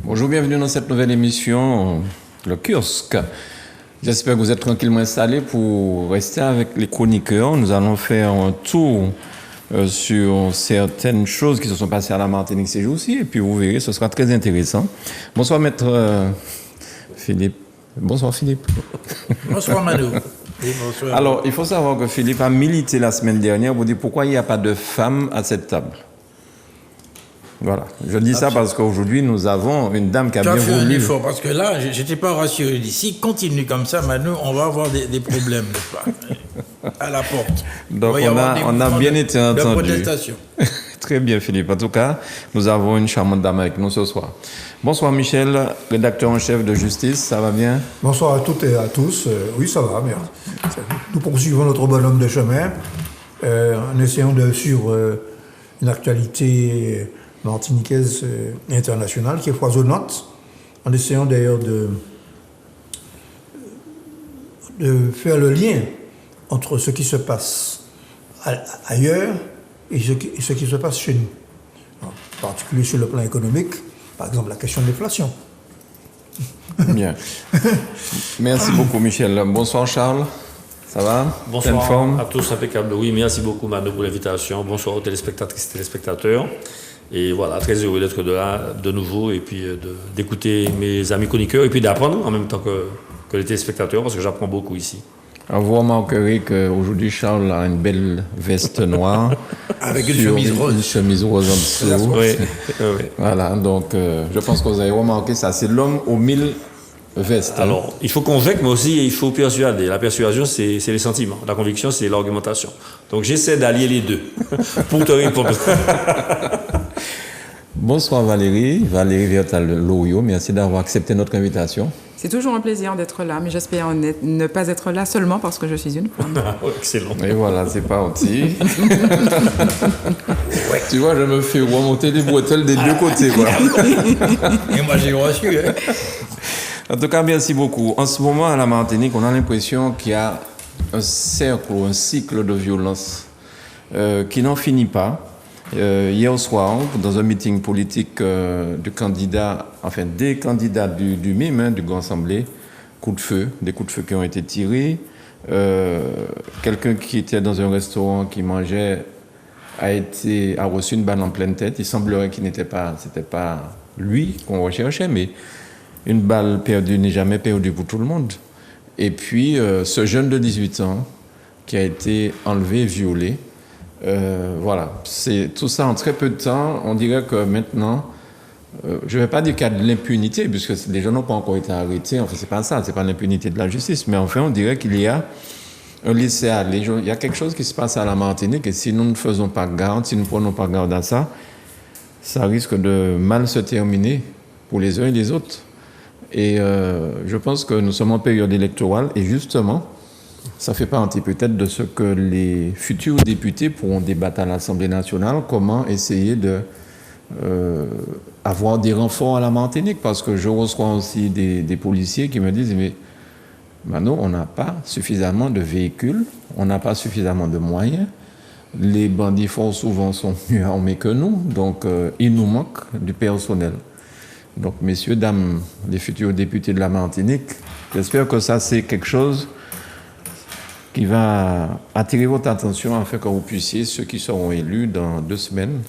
Bonjour, bienvenue dans cette nouvelle émission, le kiosque. J'espère que vous êtes tranquillement installés pour rester avec les chroniqueurs. Nous allons faire un tour sur certaines choses qui se sont passées à la Martinique ces jours-ci, et puis vous verrez, ce sera très intéressant. Bonsoir, maître Philippe. Bonsoir, Philippe. Bonsoir, Manu. Oui, bonsoir. Alors, il faut savoir que Philippe a milité la semaine dernière pour dire pourquoi il n'y a pas de femmes à cette table. Voilà, je dis ça parce qu'aujourd'hui, nous avons une dame qui a bien fait un voulu... effort, parce que là, je n'étais pas rassuré. S'il continue comme ça, Manu, on va avoir des problèmes, n'est-ce pas? À la porte. Donc, on a bien été entendu. De protestation. Très bien, Philippe. En tout cas, nous avons une charmante dame avec nous ce soir. Bonsoir, Michel, rédacteur en chef de Justice. Ça va bien? Bonsoir à toutes et à tous. Oui, ça va, merci. Nous poursuivons notre bonhomme de chemin en essayant de suivre une actualité martiniquaise internationale qui est foisonnante, en essayant d'ailleurs de faire le lien entre ce qui se passe ailleurs et ce qui se passe chez nous. En particulier sur le plan économique, par exemple la question de l'inflation. Bien. Merci beaucoup, Michel. Bonsoir, Charles. Ça va? Bonsoir forme? à tous, impeccable. Oui, merci beaucoup, Manu, pour l'invitation. Bonsoir aux téléspectatrices et téléspectateurs. Et voilà, très heureux d'être là de nouveau et puis d'écouter mes amis chroniqueurs et puis d'apprendre en même temps que les téléspectateurs, parce que j'apprends beaucoup ici. Alors, vous remarquerez qu'aujourd'hui, Charles a une belle veste noire. Avec une chemise rose. Une chemise rose en dessous. Oui. Voilà, donc je pense que vous avez remarqué ça. C'est l'homme aux 1000 vestes. Alors, il faut convaincre, mais aussi il faut persuader. La persuasion, c'est les sentiments. La conviction, c'est l'argumentation. Donc, j'essaie d'allier les deux pour te répondre. Bonsoir Valérie Vertal-Lorio, merci d'avoir accepté notre invitation. C'est toujours un plaisir d'être là, mais j'espère ne pas être là seulement parce que je suis une femme. Excellent. Et voilà, c'est parti. Tu vois, je me fais remonter des bretelles des deux côtés. Voilà. Et moi, j'ai reçu. Hein. En tout cas, merci beaucoup. En ce moment, à la Martinique, on a l'impression qu'il y a un cercle, un cycle de violence qui n'en finit pas. Hier soir, dans un meeting politique des candidats du MIM, du Grand Assemblée, des coups de feu qui ont été tirés. Quelqu'un qui était dans un restaurant qui mangeait a reçu une balle en pleine tête. Il semblerait qu'il c'était pas lui qu'on recherchait, mais une balle perdue n'est jamais perdue pour tout le monde. Et puis, ce jeune de 18 ans qui a été enlevé, violé. Voilà, c'est tout ça en très peu de temps. On dirait que maintenant, je ne vais pas dire qu'il y a de l'impunité, puisque les gens n'ont pas encore été arrêtés. Enfin, c'est pas ça, c'est pas l'impunité de la justice. Mais enfin, on dirait qu'il y a un laisser-aller. Il y a quelque chose qui se passe à la Martinique, et si nous ne faisons pas garde, si nous ne prenons pas garde à ça, ça risque de mal se terminer pour les uns et les autres. Et je pense que nous sommes en période électorale, et justement, ça fait partie peut-être de ce que les futurs députés pourront débattre à l'Assemblée nationale, comment essayer de avoir des renforts à la Martinique, parce que je reçois aussi des policiers qui me disent mais non, on n'a pas suffisamment de véhicules, on n'a pas suffisamment de moyens, les bandits fort souvent sont mieux armés que nous, donc il nous manque du personnel. Donc messieurs, dames, les futurs députés de la Martinique, j'espère que ça c'est quelque chose qui va attirer votre attention afin que vous puissiez, ceux qui seront élus dans 2 semaines,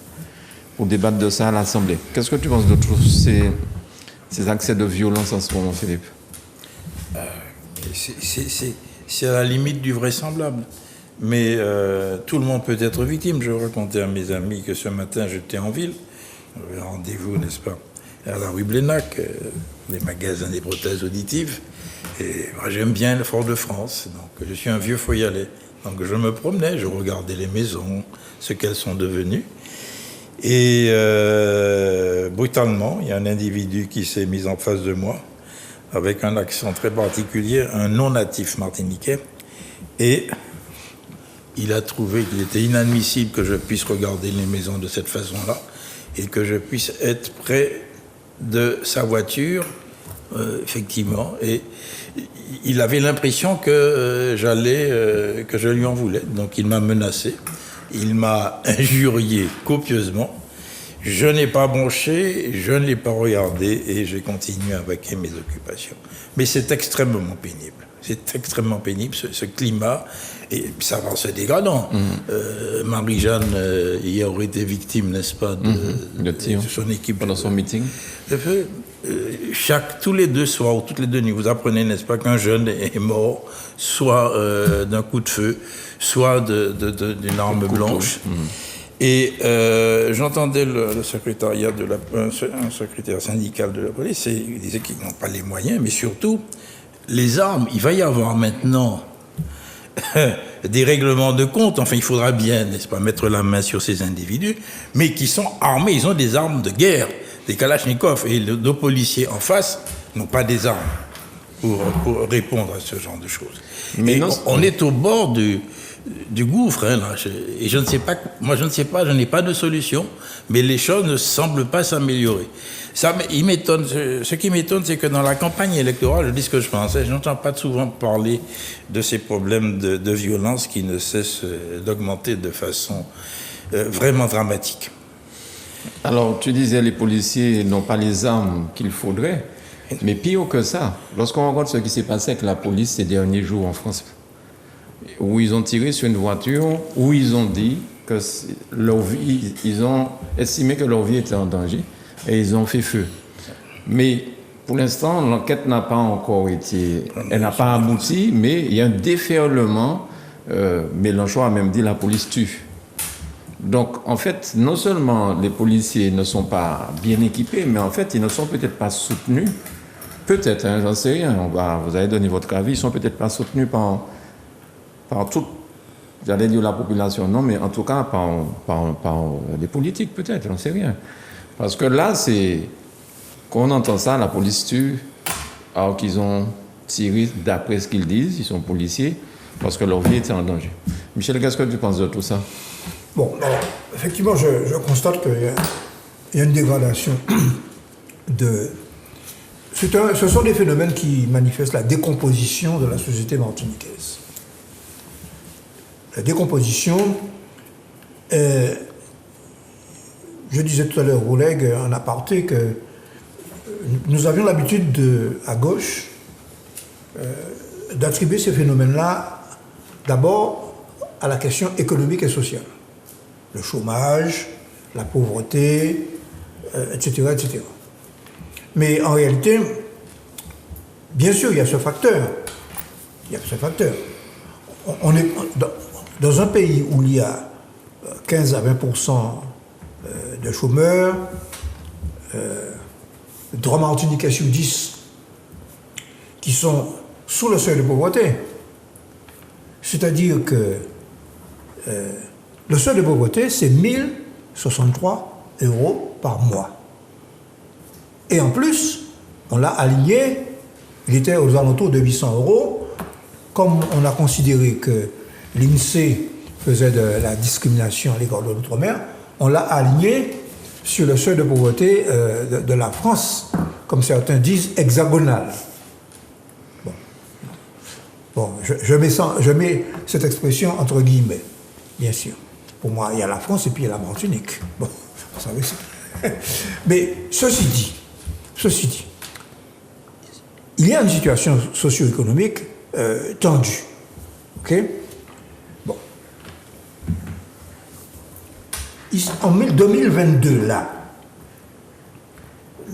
pour débattre de ça à l'Assemblée. Qu'est-ce que tu penses de tous ces accès de violence en ce moment, Philippe? C'est à la limite du vraisemblable. Mais tout le monde peut être victime. Je racontais à mes amis que ce matin, j'étais en ville. J'avais un rendez-vous, n'est-ce pas, à la rue Blénac, les magasins des prothèses auditives. Et moi, j'aime bien le Fort-de-France, donc je suis un vieux foyalais. Donc je me promenais, je regardais les maisons, ce qu'elles sont devenues. Et brutalement, il y a un individu qui s'est mis en face de moi, avec un accent très particulier, un non-natif martiniquais. Et il a trouvé qu'il était inadmissible que je puisse regarder les maisons de cette façon-là, et que je puisse être près de sa voiture, effectivement. Et il avait l'impression que que je lui en voulais. Donc il m'a menacé, il m'a injurié copieusement, Je n'ai pas bronché, je ne l'ai pas regardé et j'ai continué avec mes occupations. Mais c'est extrêmement pénible. C'est extrêmement pénible, ce climat, et ça va se dégradant. Marie-Jeanne, hier, aurait été victime, n'est-ce pas, de tir de son équipe. pendant son meeting. Tous les 2 soirs, ou toutes les 2 nuits, vous apprenez, n'est-ce pas, qu'un jeune est mort, soit d'un coup de feu, soit d'une arme blanche. Et j'entendais le secrétariat un secrétaire syndical de la police, et il disait qu'ils n'ont pas les moyens, mais surtout les armes. Il va y avoir maintenant des règlements de compte. Enfin, il faudra bien, n'est-ce pas, mettre la main sur ces individus, mais qui sont armés. Ils ont des armes de guerre, des kalachnikovs, et nos policiers en face n'ont pas des armes pour répondre à ce genre de choses. Mais on est au bord du gouffre, hein, là. Et je ne sais pas, moi je ne sais pas, je n'ai pas de solution, mais les choses ne semblent pas s'améliorer. Il m'étonne, ce qui m'étonne, c'est que dans la campagne électorale, je dis ce que je pensais, je n'entends pas souvent parler de ces problèmes de violence qui ne cessent d'augmenter de façon vraiment dramatique. Alors, tu disais les policiers n'ont pas les armes qu'il faudrait, mais pire que ça, lorsqu'on regarde ce qui s'est passé avec la police ces derniers jours en France, où ils ont tiré sur une voiture, où ils ont dit que leur vie, ils ont estimé que leur vie était en danger, et ils ont fait feu. Mais pour l'instant, l'enquête n'a pas encore elle n'a pas abouti, mais il y a un déferlement. Mélenchon a même dit la police tue. Donc, en fait, non seulement les policiers ne sont pas bien équipés, mais en fait, ils ne sont peut-être pas soutenus. Peut-être, hein, j'en sais rien. Vous allez donner votre avis. Ils ne sont peut-être pas soutenus par toute, j'allais dire la population, non, mais en tout cas par les politiques, peut-être, j'en sais rien. Parce que là, quand on entend ça, la police tue, alors qu'ils ont tiré, d'après ce qu'ils disent, ils sont policiers, parce que leur vie était en danger. Michel, qu'est-ce que tu penses de tout ça? Bon, alors, effectivement, je constate qu'il y a une dégradation ce sont des phénomènes qui manifestent la décomposition de la société martiniquaise. La décomposition est... Je disais tout à l'heure, Oleg, en aparté, que nous avions l'habitude, à gauche, d'attribuer ces phénomènes-là d'abord à la question économique et sociale. Le chômage, la pauvreté, etc., etc. Mais en réalité, bien sûr, il y a ce facteur. On est dans un pays où il y a 15 à 20% de chômeurs, 3 Martiniquais sur 10 qui sont sous le seuil de pauvreté. C'est-à-dire que le seuil de pauvreté, c'est 1063 € par mois. Et en plus, on l'a aligné, il était aux alentours de 800 €. Comme on a considéré que l'INSEE faisait de la discrimination à l'égard de l'outre-mer, on l'a aligné sur le seuil de pauvreté de la France, comme certains disent, hexagonal. Bon, je mets cette expression entre guillemets, bien sûr. Pour moi, il y a la France et puis il y a la Martinique. Bon, vous savez ça. Mais ceci dit, il y a une situation socio-économique tendue. OK? Bon. En 2022, là,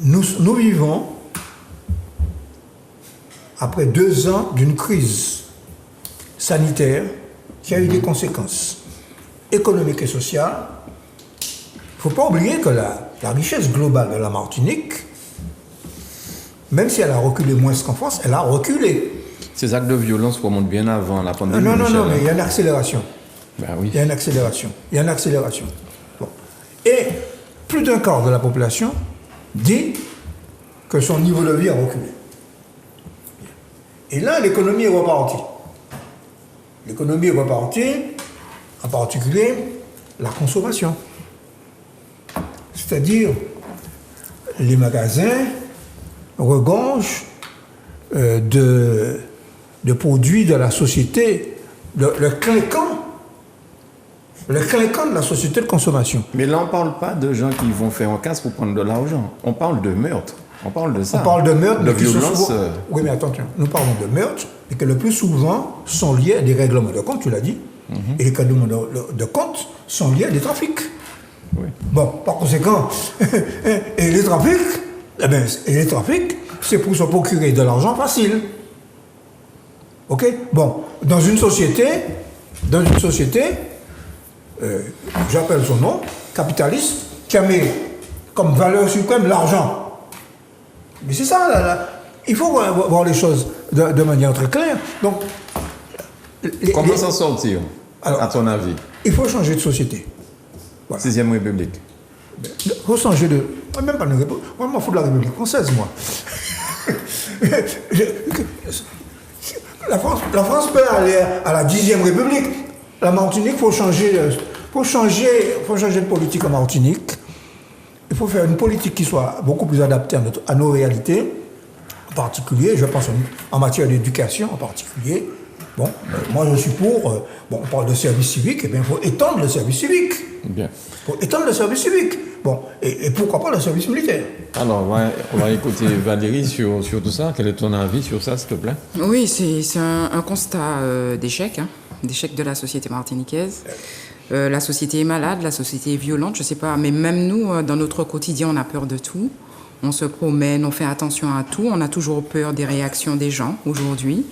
nous vivons, après 2 ans d'une crise sanitaire qui a eu des conséquences économiques et sociales. Il ne faut pas oublier que la richesse globale de la Martinique, même si elle a reculé moins qu'en France, elle a reculé. Ces actes de violence remontent bien avant la pandémie. Non, mais il y a une accélération. Ben oui. Il y a une accélération. Bon. Et plus d'un quart de la population dit que son niveau de vie a reculé. Et là, l'économie est repartie. En particulier la consommation. C'est-à-dire, les magasins regorgent de produits de la société, le le clinquant de la société de consommation. Mais là, on ne parle pas de gens qui vont faire un casse pour prendre de l'argent. On parle de meurtre. On parle de ça. On parle de meurtre, de mais qui sont violence. souvent... Oui, mais attention, nous parlons de meurtre, et que le plus souvent sont liés à des règlements de compte, tu l'as dit, et les règlements de compte sont liés à des trafics. Oui. Bon, par conséquent, et les trafics, c'est pour se procurer de l'argent facile. Ok? Bon, dans une société, j'appelle son nom, capitaliste, qui a mis comme valeur suprême l'argent. Mais c'est ça, là. Il faut voir les choses de manière très claire. Donc, Comment s'en sortir, Alors, à ton avis? il faut changer de société. Voilà. 6e République. Il faut changer de... Même pas de République. Moi, je m'en fous de la République française, moi. La France peut aller à la 10e République. La Martinique, il faut changer de politique en Martinique. Il faut faire une politique qui soit beaucoup plus adaptée à nos réalités. En particulier, je pense en matière d'éducation en particulier. Bon, moi je suis pour, on parle de service civique, et bien il faut étendre le service civique. Bien. Il faut étendre le service civique. Bon, et pourquoi pas le service militaire? Alors, on va écouter Valérie sur tout ça. Quel est ton avis sur ça, s'il te plaît? Oui, c'est un constat d'échec, d'échec de la société martiniquaise. La société est malade, la société est violente, je ne sais pas, mais même nous, dans notre quotidien, on a peur de tout. On se promène, on fait attention à tout, on a toujours peur des réactions des gens aujourd'hui.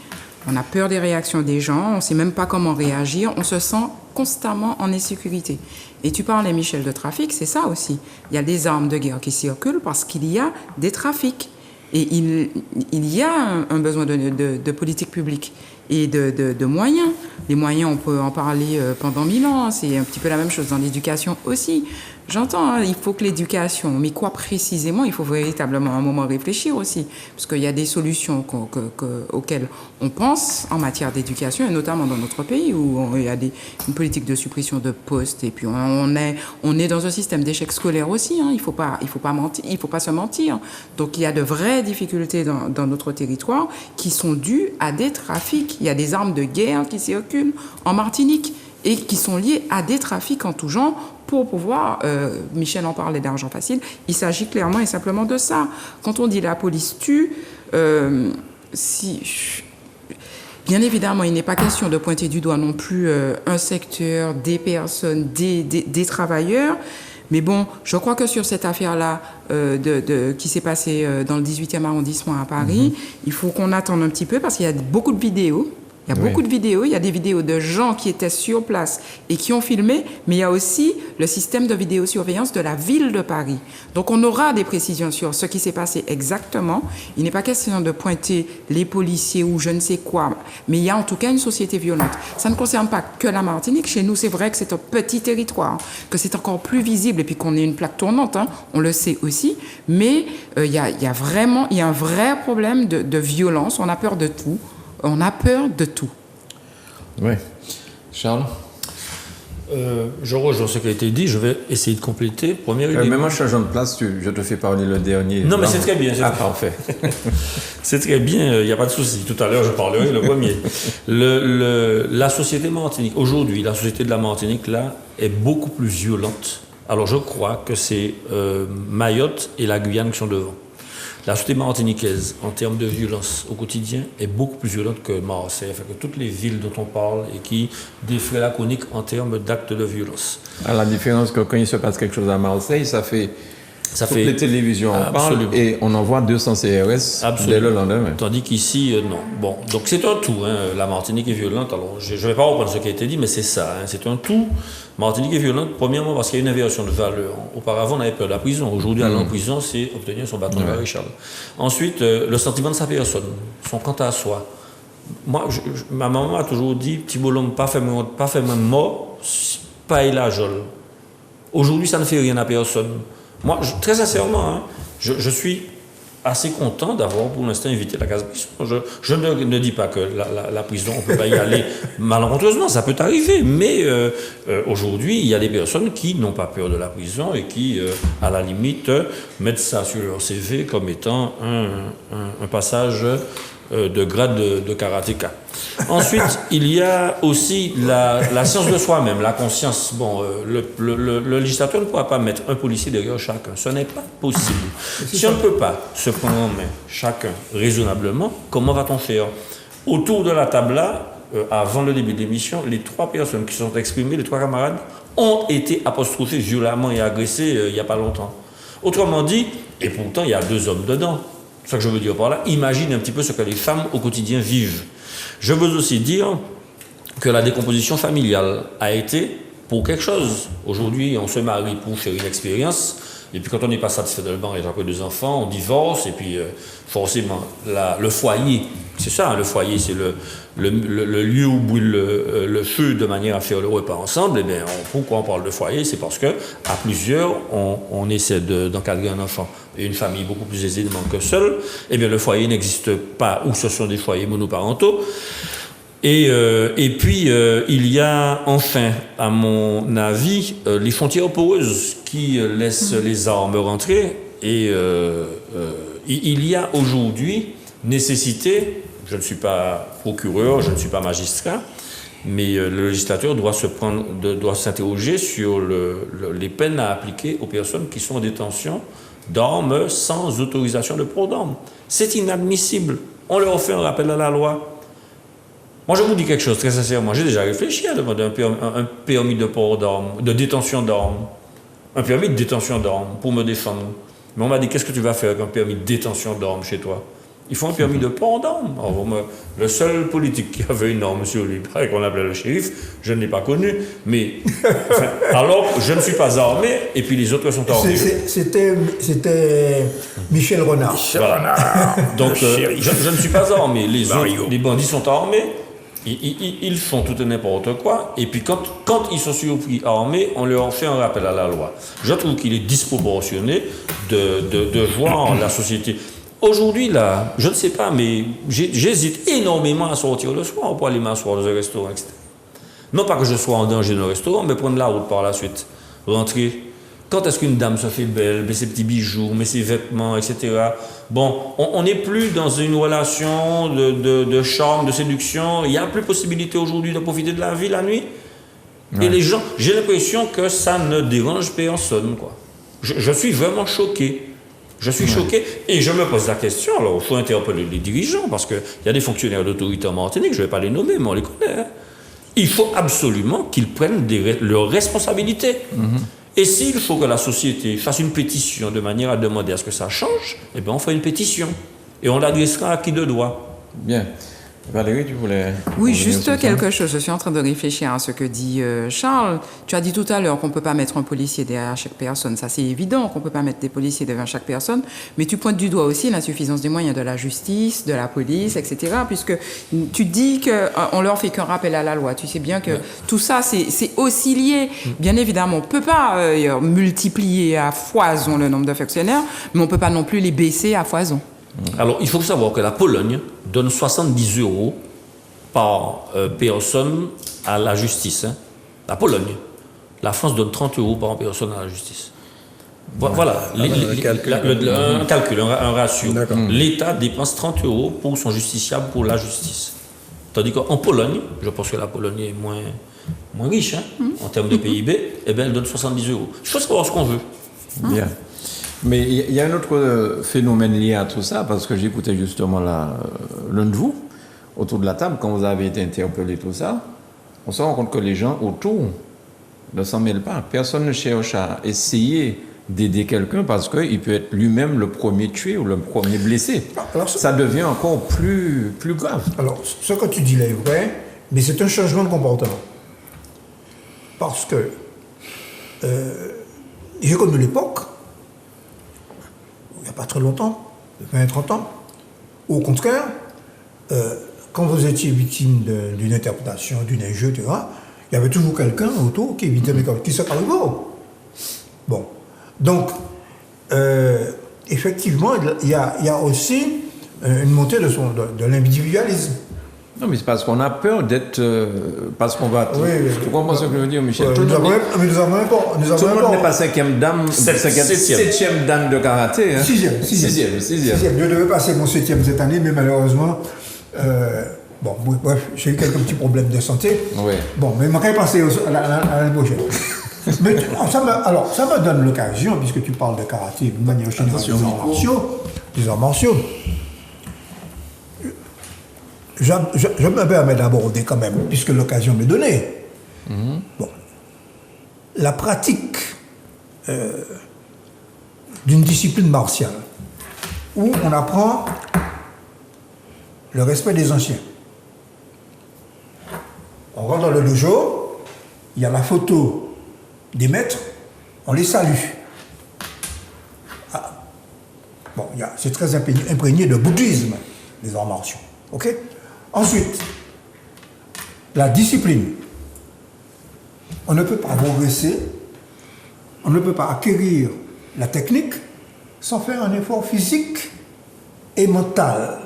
On a peur des réactions des gens, on ne sait même pas comment réagir, on se sent constamment en insécurité. Et tu parlais, Michel, de trafic, c'est ça aussi. Il y a des armes de guerre qui circulent parce qu'il y a des trafics. Et il y a un besoin de politique publique et de moyens. Les moyens, on peut en parler pendant 1000 ans. C'est un petit peu la même chose dans l'éducation aussi. J'entends, il faut que l'éducation, mais quoi précisément? Il faut véritablement un moment réfléchir aussi, parce qu'il y a des solutions auxquelles on pense en matière d'éducation, et notamment dans notre pays où il y a une politique de suppression de postes, et puis on est dans un système d'échec scolaire aussi. Il faut pas mentir, il faut pas se mentir. Donc il y a de vraies difficultés dans notre territoire qui sont dues à des trafics. Il y a des armes de guerre qui circulent en Martinique et qui sont liées à des trafics en tout genre. Pour pouvoir, Michel en parlait d'argent facile, il s'agit clairement et simplement de ça. Quand on dit la police tue, bien évidemment, il n'est pas question de pointer du doigt non plus un secteur, des personnes, des travailleurs. Mais bon, je crois que sur cette affaire-là qui s'est passée dans le 18e arrondissement à Paris, il faut qu'on attende un petit peu parce qu'il y a beaucoup de vidéos. Il y a beaucoup de vidéos, il y a des vidéos de gens qui étaient sur place et qui ont filmé, mais il y a aussi le système de vidéosurveillance de la ville de Paris. Donc on aura des précisions sur ce qui s'est passé exactement. Il n'est pas question de pointer les policiers ou je ne sais quoi, mais il y a en tout cas une société violente. Ça ne concerne pas que la Martinique. Chez nous, c'est vrai que c'est un petit territoire, que c'est encore plus visible et puis qu'on est une plaque tournante, on le sait aussi, mais il y a un vrai problème de violence. On a peur de tout. On a peur de tout. Oui. Charles? Je rejoins ce qui a été dit, je vais essayer de compléter. Premier élément. Même en changeant de place, je te fais parler le dernier. Non, mais c'est très bien. Parfait. C'est très bien, il n'y a pas de souci. Tout à l'heure, je parlerai le premier. La société Martinique, aujourd'hui, la société de la Martinique, là, est beaucoup plus violente. Alors, je crois que c'est Mayotte et la Guyane qui sont devant. La société martiniquaise, en termes de violence au quotidien, est beaucoup plus violente que Marseille, enfin, que toutes les villes dont on parle et qui défraient la chronique en termes de violence. À la différence que quand il se passe quelque chose à Marseille, toutes les télévisions en parlent et on envoie 200 CRS dès le lendemain. Tandis qu'ici, non. Bon, donc c'est un tout. La Martinique est violente. Alors, je ne vais pas reprendre ce qui a été dit, mais c'est ça. C'est un tout. Martinique est violente, premièrement parce qu'il y a une inversion de valeur. Auparavant, on avait peur de la prison. Aujourd'hui, aller en prison, c'est obtenir son bâton de maréchal. Ensuite, le sentiment de sa personne, son quant à soi. Moi, ma maman m'a toujours dit, petit bonhomme, pas fait même mort, pas il la jole. Aujourd'hui, ça ne fait rien à personne. Moi, très sincèrement, je suis assez content d'avoir pour l'instant évité la case prison. Je ne dis pas que la prison, on ne peut pas y aller malencontreusement, ça peut arriver, mais aujourd'hui, il y a des personnes qui n'ont pas peur de la prison et qui, à la limite, mettent ça sur leur CV comme étant un passage de grade de karatéka. Ensuite, il y a aussi la science de soi-même, la conscience. Bon, le législateur ne pourra pas mettre un policier derrière chacun. Ce n'est pas possible. Si on ne peut pas se prendre en main chacun raisonnablement, comment va-t-on faire? Autour de la table là, avant le début de l'émission, les 3 personnes qui sont exprimées, les 3 camarades, ont été apostrophés violemment et agressés il n'y a pas longtemps. Autrement dit, et pourtant il y a 2 hommes dedans. C'est ça que je veux dire par là. Imagine un petit peu ce que les femmes au quotidien vivent. Je veux aussi dire que la décomposition familiale a été pour quelque chose. Aujourd'hui, on se marie pour faire une expérience. Et puis quand on n'est pas satisfait de le mariage après 2 enfants, on divorce. Et puis forcément, le foyer, c'est ça, hein, le foyer, c'est le lieu où brûle le feu de manière à faire le repas ensemble. Et bien, pourquoi on parle de foyer? C'est parce que à plusieurs, on essaie d'encadrer un enfant. Et une famille beaucoup plus aisément que seule, eh bien le foyer n'existe pas, ou ce sont des foyers monoparentaux. Et puis, il y a enfin, à mon avis, les frontières poreuses qui laissent les armes rentrer. Et il y a aujourd'hui nécessité, je ne suis pas procureur, je ne suis pas magistrat, mais le législateur doit s'interroger sur les peines à appliquer aux personnes qui sont en détention d'armes sans autorisation de port d'armes. C'est inadmissible. On leur fait un rappel à la loi. Moi, je vous dis quelque chose très sincèrement. J'ai déjà réfléchi à demander un permis de port d'armes, de détention d'armes. Un permis de détention d'armes pour me défendre. Mais on m'a dit, qu'est-ce que tu vas faire avec un permis de détention d'armes chez toi? Il faut un permis de port d'armes. Le seul politique qui avait une arme sur lui, qu'on appelait le shérif, je ne l'ai pas connu. Mais alors, je ne suis pas armé, et puis les autres sont armés. C'était Michel Renard. Voilà. Donc, je ne suis pas armé. Les bandits sont armés. Ils font tout et n'importe quoi. Et puis, quand ils sont surpris armés, on leur fait un rappel à la loi. Je trouve qu'il est disproportionné de voir la société. Aujourd'hui, là, je ne sais pas, mais j'hésite énormément à sortir le soir pour aller m'asseoir dans un restaurant, etc. Non pas que je sois en danger dans un restaurant, mais prendre la route par la suite. Rentrer. Quand est-ce qu'une dame se fait belle, met ses petits bijoux, met ses vêtements, etc. Bon, on n'est plus dans une relation de charme, de séduction. Il n'y a plus possibilité aujourd'hui de profiter de la vie la nuit. Ouais. Et les gens, j'ai l'impression que ça ne dérange personne, quoi. Je suis vraiment choqué. Je suis choqué et je me pose la question, alors il faut interpeller les dirigeants parce qu'il y a des fonctionnaires d'autorité en Martinique, je ne vais pas les nommer, mais on les connaît. Hein. Il faut absolument qu'ils prennent leurs responsabilités. Et s'il faut que la société fasse une pétition de manière à demander à ce que ça change, eh bien on fait une pétition et on l'adressera à qui de droit. Bien. Valérie, tu voulais... Oui, juste quelque chose. Je suis en train de réfléchir à ce que dit Charles. Tu as dit tout à l'heure qu'on ne peut pas mettre un policier derrière chaque personne. Ça, c'est évident qu'on ne peut pas mettre des policiers devant chaque personne. Mais tu pointes du doigt aussi l'insuffisance des moyens de la justice, de la police, etc. Puisque tu dis qu'on leur fait qu'un rappel à la loi. Tu sais bien que tout ça, c'est aussi lié. Bien évidemment, on ne peut pas multiplier à foison le nombre de fonctionnaires, mais on ne peut pas non plus les baisser à foison. Alors, il faut savoir que la Pologne donne 70 € par personne à la justice. Hein. La Pologne. La France donne 30 € par personne à la justice. Voilà, un calcul, un ratio. L'État dépense 30 € pour son justiciable pour la justice. Tandis qu'en Pologne, je pense que la Pologne est moins riche en termes de PIB, eh bien, elle donne 70 €. Il faut savoir ce qu'on veut. Bien. Mais il y a un autre phénomène lié à tout ça, parce que j'écoutais justement l'un de vous, autour de la table, quand vous avez été interpellé tout ça, on se rend compte que les gens autour ne s'en mêlent pas. Personne ne cherche à essayer d'aider quelqu'un parce qu'il peut être lui-même le premier tué ou le premier blessé. Alors, ça devient encore plus grave. Alors, ce que tu dis là est vrai, mais c'est un changement de comportement. Parce que j'ai connu l'époque, il n'y a pas très longtemps, 20-30 ans. Au contraire, quand vous étiez victime d'une interprétation, d'une injure, etc., il y avait toujours quelqu'un autour qui évitait qui se parlait. Bon. Donc, effectivement, il y a aussi une montée de l'individualisme. Non, mais c'est parce qu'on a peur d'être. Parce qu'on va. Oui, oui. Tu comprends ce que je veux dire, Michel? Tout Nous le monde avons un n'est pas cinquième dame, septième dame de karaté. Hein. Sixième. Je devais passer mon 7e cette année, mais malheureusement, bon, bref, j'ai eu quelques petits problèmes de santé. Oui. Bon, mais il m'a quand même passé à l'année prochaine. Mais ça me donne l'occasion, puisque tu parles de karaté d'une manière générale, des arts martiaux. Je me permets d'aborder quand même, puisque l'occasion m'est donnée. Bon. La pratique d'une discipline martiale, où on apprend le respect des anciens. On rentre dans le dojo, il y a la photo des maîtres, on les salue. Ah. Bon, c'est très imprégné de bouddhisme, les arts martiaux. Ok? Ensuite, la discipline. On ne peut pas progresser, on ne peut pas acquérir la technique sans faire un effort physique et mental.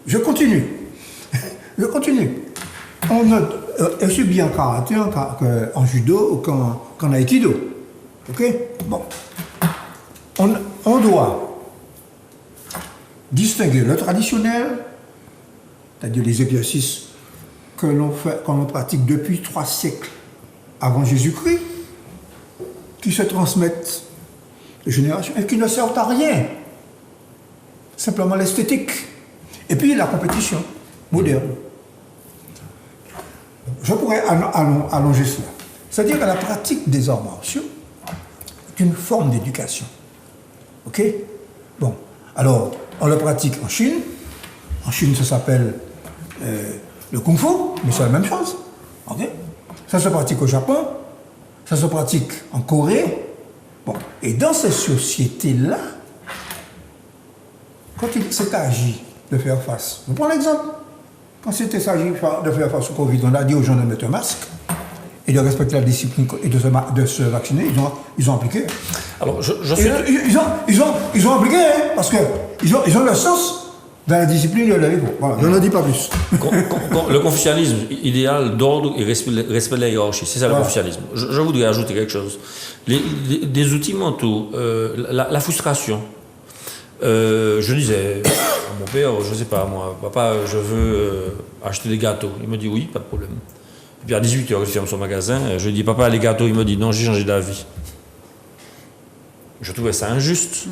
Je continue. On note, aussi bien en karaté, en judo ou qu'en aïkido. Ok? Bon. On doit distinguer le traditionnel, c'est-à-dire les exercices que l'on pratique depuis 3 siècles avant Jésus-Christ, qui se transmettent de génération et qui ne servent à rien. Simplement l'esthétique. Et puis la compétition moderne. Je pourrais allonger cela. C'est-à-dire que la pratique des arts martiaux est une forme d'éducation. Ok? Bon. Alors, on le pratique en Chine. En Chine, ça s'appelle le Kung Fu, mais c'est la même chose. Ok? Ça se pratique au Japon. Ça se pratique en Corée. Bon. Et dans ces sociétés-là, quand il s'est agi de faire face, je prends l'exemple. Quand il s'est agi de faire face au Covid, on a dit aux gens de mettre un masque et de respecter la discipline et de se vacciner. Ils ont appliqué. Alors, ils ont appliqué, hein, parce qu'ils ont le sens de la discipline de la vie. Voilà, je ne dis pas plus. Le confucianisme idéal d'ordre et respect de la hiérarchie, c'est ça le confucianisme. Je voudrais ajouter quelque chose. Des outils mentaux, la frustration. Je disais à mon père, je ne sais pas moi, papa, je veux acheter des gâteaux. Il me dit oui, pas de problème. Et puis à 18h, il ferme son magasin, je lui dis papa, les gâteaux, il me dit non, j'ai changé d'avis. Je trouvais ça injuste.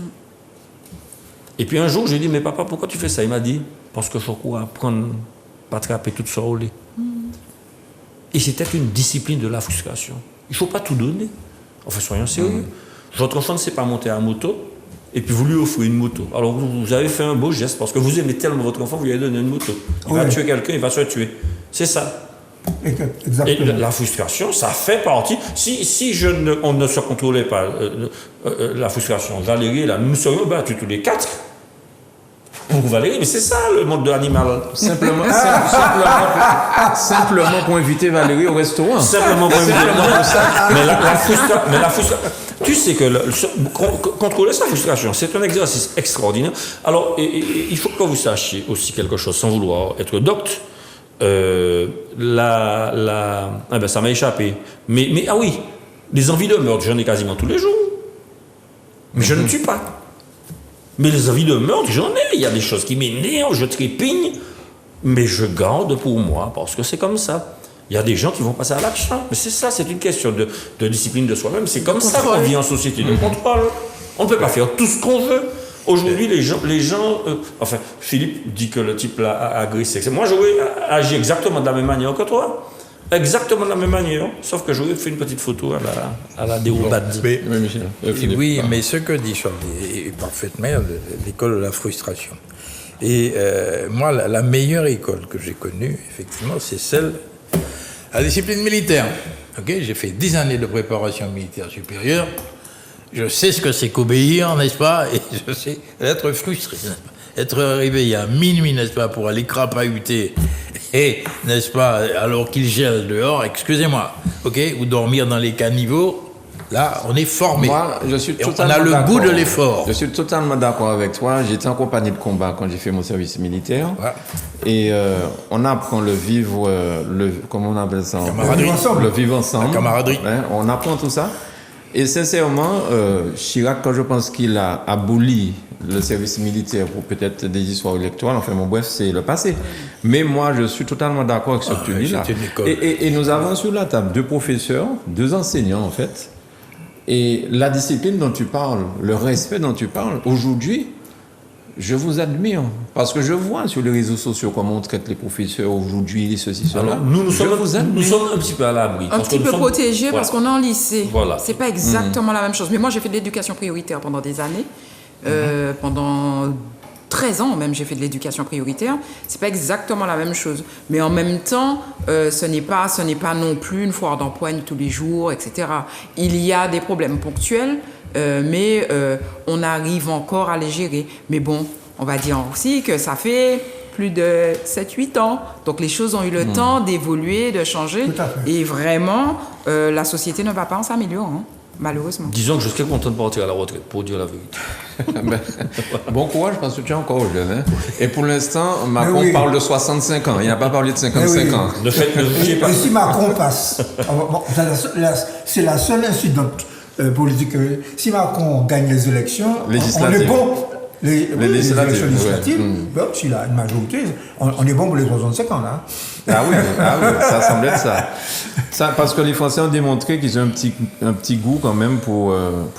Et puis un jour, je lui ai dit, mais papa, pourquoi tu fais ça? Il m'a dit, parce que je crois apprendre, pas attraper tout ça au lait. Et c'était une discipline de la frustration. Il ne faut pas tout donner. Enfin, soyons sérieux. Votre enfant ne sait pas monter à moto, et puis vous lui offrez une moto. Alors vous avez fait un beau geste, parce que vous aimez tellement votre enfant, vous lui avez donné une moto. Il va tuer quelqu'un, il va se tuer. C'est ça. Exactement. Et la frustration, ça fait partie. Si on ne se contrôlait pas la frustration, Valérie, là, nous serions battus tous les 4. Pour Valérie, mais c'est ça le monde de l'animal. Simplement pour inviter Valérie au restaurant. Simplement pour inviter ça. Mais la frustration. Tu sais que contrôler sa frustration, c'est un exercice extraordinaire. Alors, il faut que vous sachiez aussi quelque chose, sans vouloir être docte. Ça m'a échappé. Mais ah oui, les envies de meurtre, j'en ai quasiment tous les jours. Mais je ne tue pas. Mais les envies de meurtre, j'en ai. Il y a des choses qui m'énervent, je trépigne. Mais je garde pour moi, parce que c'est comme ça. Il y a des gens qui vont passer à l'action. Mais c'est ça, c'est une question de discipline de soi-même. C'est comme ça qu'on vit en société de contrôle. On ne peut pas faire tout ce qu'on veut. Aujourd'hui, les gens enfin, Philippe dit que le type là a agressé. Moi, j'aurais agi exactement de la même manière que toi. Exactement de la même manière. Sauf que j'aurais fait une petite photo à la déobade. Oui, mais ce que dit Charlie est parfaitement l'école de la frustration. Et moi, la meilleure école que j'ai connue, effectivement, c'est celle à la discipline militaire. Okay, j'ai fait 10 années de préparation militaire supérieure. Je sais ce que c'est qu'obéir, n'est-ce pas? Et je sais être frustré, être réveillé à minuit, n'est-ce pas, pour aller crapahuter, et, n'est-ce pas, alors qu'il gèle dehors, excusez-moi, ok, ou dormir dans les caniveaux, Là, on est formé. Moi, je suis Et on totalement a le d'accord. goût de l'effort. Je suis totalement d'accord avec toi. J'étais en compagnie de combat quand j'ai fait mon service militaire. Ouais. Et on apprend le vivre, comment on appelle ça? Camaraderie. Vivre ensemble. Le vivre ensemble. La camaraderie. Hein, on apprend tout ça. Et sincèrement, Chirac, quand je pense qu'il a aboli le service militaire pour peut-être des histoires électorales, enfin bon bref, c'est le passé. Mais moi, je suis totalement d'accord avec ce que tu dis là. c'était une école. Et nous avons sur la table 2 professeurs, 2 enseignants en fait. Et la discipline dont tu parles, le respect dont tu parles, aujourd'hui, je vous admire. Parce que je vois sur les réseaux sociaux comment on traite les professeurs aujourd'hui, ceci, cela. Alors, nous Je sommes, vous admire. nous sommes un petit peu à l'abri. Un parce petit que peu nous sommes- protégé parce Voilà. qu'on est en lycée. Voilà. C'est pas exactement la même chose. Mais moi, j'ai fait de l'éducation prioritaire pendant des années. Pendant 13 ans même, j'ai fait de l'éducation prioritaire. C'est pas exactement la même chose. Mais en même temps, ce n'est pas non plus une foire d'empoigne tous les jours, etc. Il y a des problèmes ponctuels, mais on arrive encore à les gérer. Mais bon, on va dire aussi que ça fait plus de 7-8 ans. Donc les choses ont eu le temps d'évoluer, de changer. Tout à fait. Et vraiment, la société ne va pas en s'améliorant, malheureusement. Disons que je serais content de partir à la retraite, pour dire la vérité. Ben, bon courage parce que tu es encore jeune. Hein. Et pour l'instant, Macron oui. parle de 65 ans. Il n'a pas parlé de 55 oui. ans. Ne faites, ne bougez pas. Et si Macron passe, bon, c'est la seule incidente politique. Si Macron gagne les élections, on Législatives. est bon. Les législatives, élections législatives, ouais. bon, s'il a une majorité, on est bon pour les 65 ans là. Ah oui, ça semble être ça. Parce que les Français ont démontré qu'ils ont un petit goût quand même pour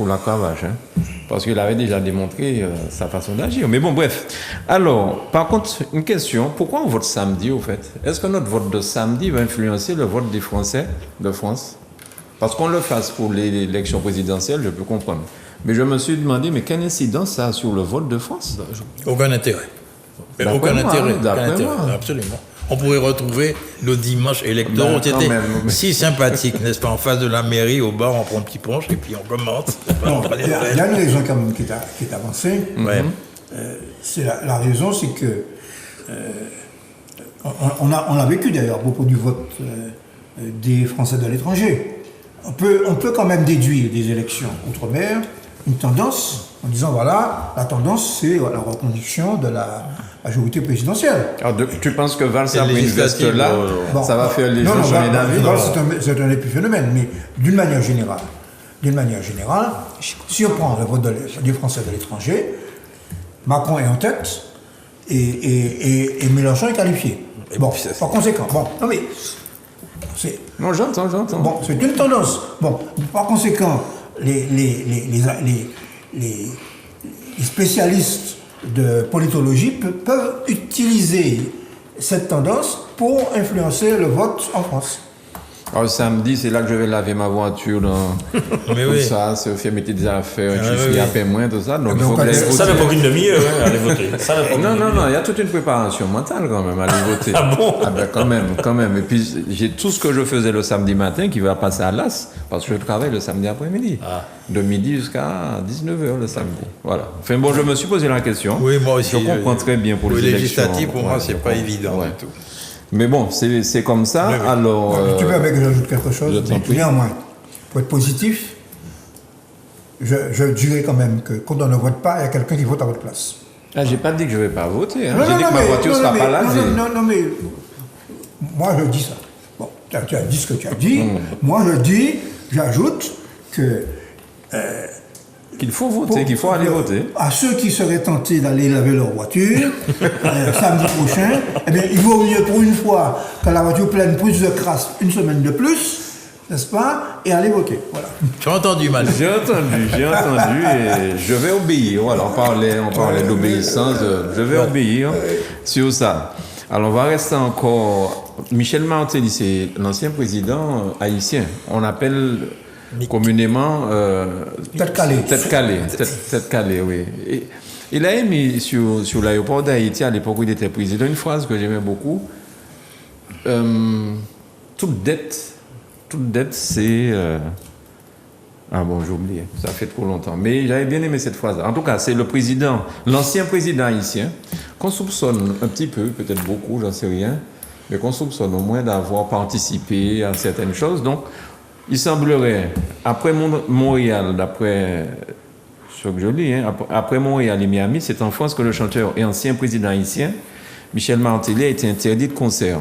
la cravache. Hein. Parce qu'il avait déjà démontré sa façon d'agir. Mais bon, bref. Alors, par contre, une question. Pourquoi on vote samedi, au fait? Est-ce que notre vote de samedi va influencer le vote des Français de France? Parce qu'on le fasse pour l'élection présidentielle, je peux comprendre. Mais je me suis demandé, mais quelle incidence ça a sur le vote de France? Aucun intérêt. Mais D'après aucun moi, intérêt. hein, d'après Aucun intérêt, moi. absolument. On pourrait retrouver le dimanche électoral. Non, On quand était même, mais- si sympathique, n'est-ce pas? En face de la mairie, au bar, on prend un petit punch et puis on commente. Non, il y a une raison quand même qui est avancée. Ouais. C'est la raison, c'est que on l'a vécu d'ailleurs à propos du vote des Français de l'étranger. On peut quand même déduire des élections outre-mer une tendance en disant voilà, la tendance c'est la reconduction de la majorité présidentielle. Alors, tu penses que Valls C'est a pris une veste législative, là, Bon, ça va faire les non, gens non, changer d'avis? c'est un épiphénomène, mais d'une manière générale, si on prend le vote des Français de l'étranger, Macron est en tête et Mélenchon est qualifié. Et Bon, puis ça, par conséquent, non mais c'est Non, j'entends. bon, c'est une tendance. Bon, par conséquent, les spécialistes de politologie peuvent utiliser cette tendance pour influencer le vote en France. Alors, samedi, c'est là que je vais laver ma voiture dans Mais tout oui. ça, se faire mettre des affaires, Ah, je oui, suis oui. à peine moins, tout ça. Donc, il donc, faut que j'aille Ça voter. n'a pas qu'une demi-heure, hein, allez voter. Ça n'a pas qu'une Non, demi-heure. il y a toute une préparation mentale quand même, aller voter. Ah bon? Ah ben quand même. Et puis, j'ai tout ce que je faisais le samedi matin qui va passer à l'as, parce que je travaille le samedi après-midi. Ah. De midi jusqu'à 19h le samedi. Voilà. Enfin bon, je me suis posé la question. Oui, moi aussi. Je comprends très bien pour les élections. législatif, pour moi, Ouais, c'est je pas comprends. évident Ouais. du tout. Mais bon, c'est comme ça. Oui, oui. Alors, Tu permets que j'ajoute quelque je chose, t'en mais prie. néanmoins, pour être positif, je dirais quand même que quand on ne vote pas, il y a quelqu'un qui vote à votre place. j'ai pas dit que je vais pas voter. Hein. Non, J'ai non, dit non, que ma mais- voiture non, sera non, pas mais- lavée. non, mais moi je dis ça. Bon, tu as dit ce que tu as dit. Moi je dis, j'ajoute que Qu'il faut voter, qu'il faut aller voter. à ceux qui seraient tentés d'aller laver leur voiture samedi prochain, eh bien, il vaut mieux pour une fois que la voiture pleine plus de crasse une semaine de plus, n'est-ce pas, et aller voter. Voilà. Tu as entendu, Manu? J'ai entendu et je vais obéir. Voilà, on parlait d'obéissance, je vais obéir sur ça. Alors on va rester encore. Michel Martelly, c'est l'ancien président haïtien. On appelle communément Tête calée. Tête calée, oui. Et il a émis sur l'aéroport d'Haïti à l'époque où il était président une phrase que j'aimais beaucoup. Toute dette, c'est... Ah bon, j'ai oublié, ça fait trop longtemps. Mais j'avais bien aimé cette phrase. En tout cas, c'est l'ancien président haïtien, qu'on soupçonne un petit peu, peut-être beaucoup, j'en sais rien, mais qu'on soupçonne au moins d'avoir participé à certaines choses. Donc, Il semblerait, après Montréal, d'après ce que je lis, hein, après Montréal et Miami, c'est en France que le chanteur et ancien président haïtien, Michel Martelly, a été interdit de concert.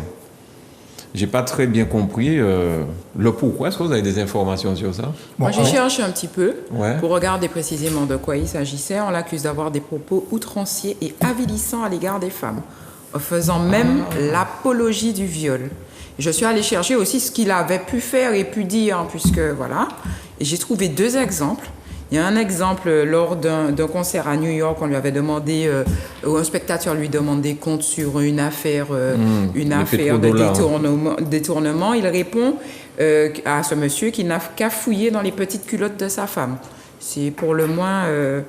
J'ai pas très bien compris le pourquoi. Est-ce que vous avez des informations sur ça? Moi, j'ai cherché un petit peu Ouais. pour regarder précisément de quoi il s'agissait. On l'accuse d'avoir des propos outranciers et avilissants à l'égard des femmes, en faisant même l'apologie du viol. Je suis allée chercher aussi ce qu'il avait pu faire et pu dire, puisque voilà. Et j'ai trouvé 2 exemples. Il y a un exemple lors d'un concert à New York, on lui avait demandé, où un spectateur lui demande des comptes sur une affaire de détournement. Il répond à ce monsieur qu'il n'a qu'à fouiller dans les petites culottes de sa femme. C'est pour le moins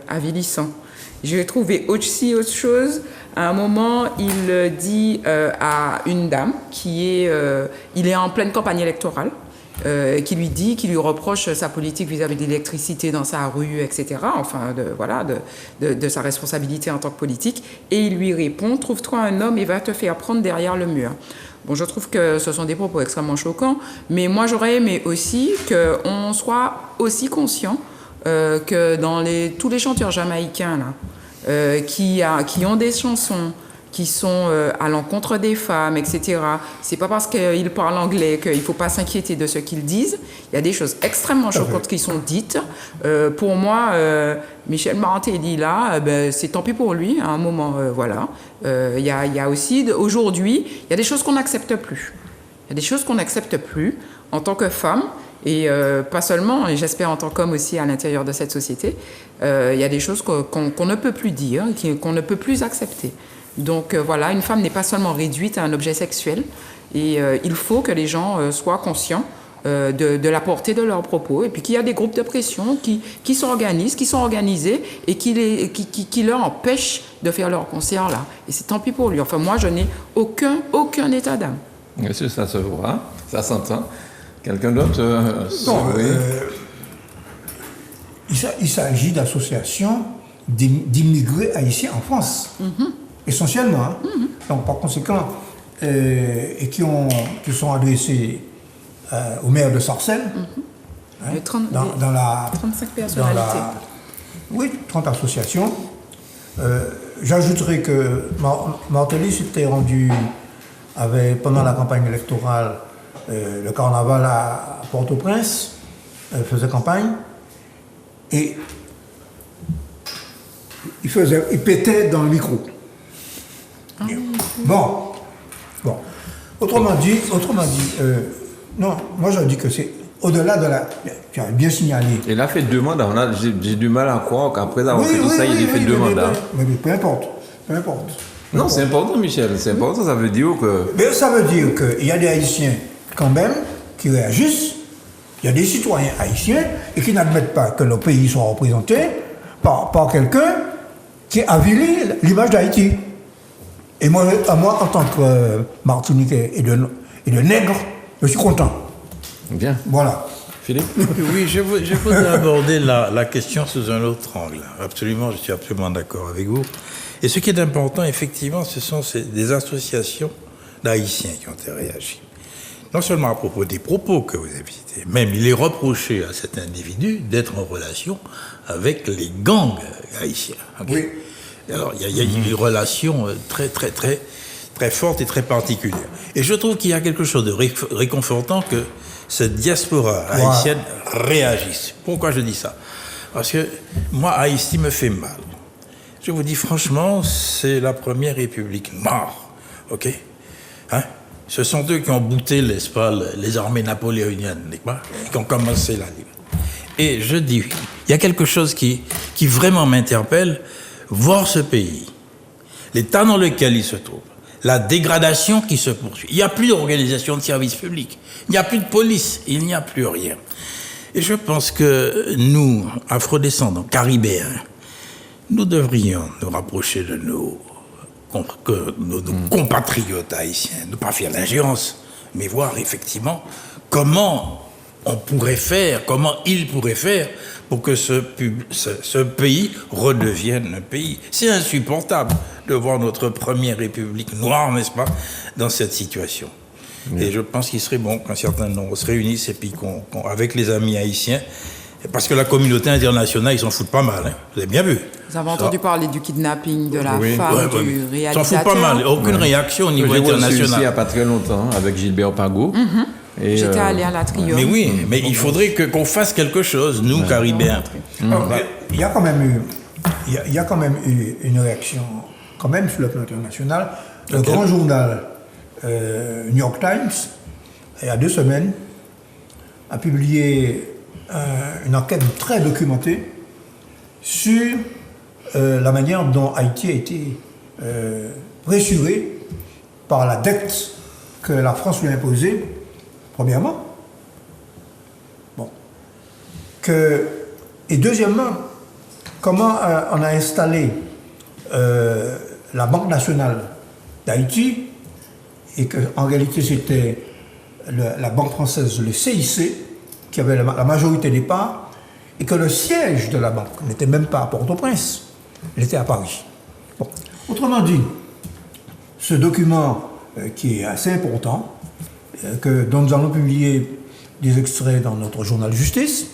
avilissant. J'ai trouvé aussi autre chose. À un moment, il dit à une dame il est en pleine campagne électorale, qui lui reproche sa politique vis-à-vis de l'électricité dans sa rue, etc. Enfin, de sa responsabilité en tant que politique. Et il lui répond: trouve-toi un homme et va te faire prendre derrière le mur. Bon, je trouve que ce sont des propos extrêmement choquants, mais moi j'aurais aimé aussi qu'on soit aussi conscient que dans tous les chanteurs jamaïcains là, qui ont des chansons qui sont à l'encontre des femmes, etc. C'est pas parce qu'ils parlent anglais qu'il faut pas s'inquiéter de ce qu'ils disent. Il y a des choses extrêmement choquantes qui sont dites. Pour moi, Michel Martelly, là, c'est tant pis pour lui, à un moment, voilà. Il y a aussi, aujourd'hui, il y a des choses qu'on n'accepte plus. Il y a des choses qu'on n'accepte plus en tant que femme, et pas seulement, et j'espère en tant qu'homme aussi à l'intérieur de cette société. Il y a des choses qu'on ne peut plus dire, qu'on ne peut plus accepter. Donc voilà, une femme n'est pas seulement réduite à un objet sexuel, et il faut que les gens soient conscients de la portée de leurs propos, et puis qu'il y a des groupes de pression qui s'organisent, qui sont organisés, et qui leur empêchent de faire leur concert là. Et c'est tant pis pour lui. Enfin, moi, je n'ai aucun état d'âme. Bien sûr, ça se voit, ça s'entend. Quelqu'un d'autre oui. Il s'agit d'associations d'immigrés haïtiens en France, essentiellement. Hein. Donc, par conséquent, et qui sont adressés au maire de Sarcelles, hein, dans la 35 personnalités. Oui, 30 associations. J'ajouterai que Martelly s'était rendu pendant la campagne électorale, le carnaval à Port-au-Prince, faisait campagne, et il pétait dans le micro. Bon. Autrement dit, non, moi je dis que c'est au-delà de tu as bien signalé. Il a fait 2 mandats. J'ai du mal à croire qu'après avoir fait tout ça, il a fait 2 mandats. Mais peu importe. Non, c'est important, Michel. C'est important, ça veut dire que... Mais ça veut dire qu'il y a des Haïtiens, quand même, qui réagissent. Il y a des citoyens haïtiens et qui n'admettent pas que nos pays soient représentés par quelqu'un qui avilit l'image d'Haïti. Et moi, en tant que Martiniquais et de nègre, je suis content. Bien. Voilà. Philippe? Oui, je voudrais aborder la question sous un autre angle. Absolument, je suis absolument d'accord avec vous. Et ce qui est important, effectivement, ce sont des associations d'Haïtiens qui ont réagi. Non seulement à propos des propos que vous avez cités, même il est reproché à cet individu d'être en relation avec les gangs haïtiens. Okay? Oui. Alors, il y a une relation très forte et très particulière. Et je trouve qu'il y a quelque chose de réconfortant que cette diaspora haïtienne réagisse. Pourquoi je dis ça? Parce que moi, Haïti me fait mal. Je vous dis franchement, c'est la première république noire. OK? Hein? Ce sont eux qui ont bouté, n'est-ce pas, les armées napoléoniennes, n'est-ce pas? Qui ont commencé la lutte. Et je dis, il y a quelque chose qui vraiment m'interpelle. Voir ce pays, l'état dans lequel il se trouve, la dégradation qui se poursuit. Il n'y a plus d'organisation de service public, il n'y a plus de police, il n'y a plus rien. Et je pense que nous, afrodescendants, caribéens, nous devrions nous rapprocher de nos compatriotes haïtiens, ne pas faire l'ingérence, mais voir effectivement comment on pourrait faire, comment ils pourraient faire pour que ce pays redevienne un pays. C'est insupportable de voir notre première république noire, n'est-ce pas, dans cette situation. Et je pense qu'il serait bon qu'un certain nombre se réunissent et puis avec les amis haïtiens, parce que la communauté internationale, ils s'en foutent pas mal. Hein. Vous avez bien vu. Vous avez entendu parler du kidnapping de la femme du réalisateur. Ils s'en foutent pas mal. Aucune réaction au niveau international. J'ai reçu ici il n'y a pas très longtemps avec Gilbert Pago. J'étais allé à la Triomphe. Mais oui, mais il faudrait qu'on fasse quelque chose, nous, Caribéens. Il y a quand même eu une réaction, quand même sur le plan international. Le grand journal New York Times, il y a 2 semaines, a publié une enquête très documentée sur la manière dont Haïti a été pressuré par la dette que la France lui a imposée, premièrement. Et deuxièmement, comment on a installé la Banque nationale d'Haïti, et qu'en réalité c'était la Banque française, le CIC, qui avait la majorité des parts, et que le siège de la banque n'était même pas à Port-au-Prince, il était à Paris. Bon. Autrement dit, ce document qui est assez important, dont nous allons publier des extraits dans notre journal Justice,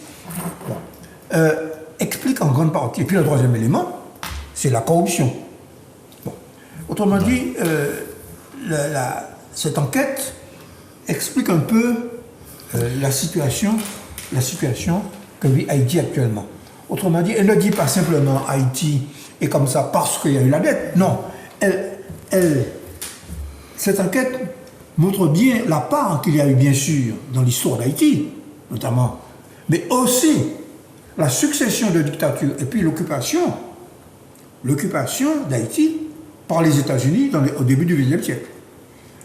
explique en grande partie. Et puis le troisième élément, c'est la corruption. Bon. Autrement dit, cette enquête explique un peu la situation que vit Haïti actuellement. Autrement dit, elle ne dit pas simplement Haïti est comme ça parce qu'il y a eu la dette. Non, cette enquête montre bien la part qu'il y a eu, bien sûr, dans l'histoire d'Haïti, notamment, mais aussi la succession de dictatures et puis l'occupation d'Haïti par les États-Unis au début du XXe siècle.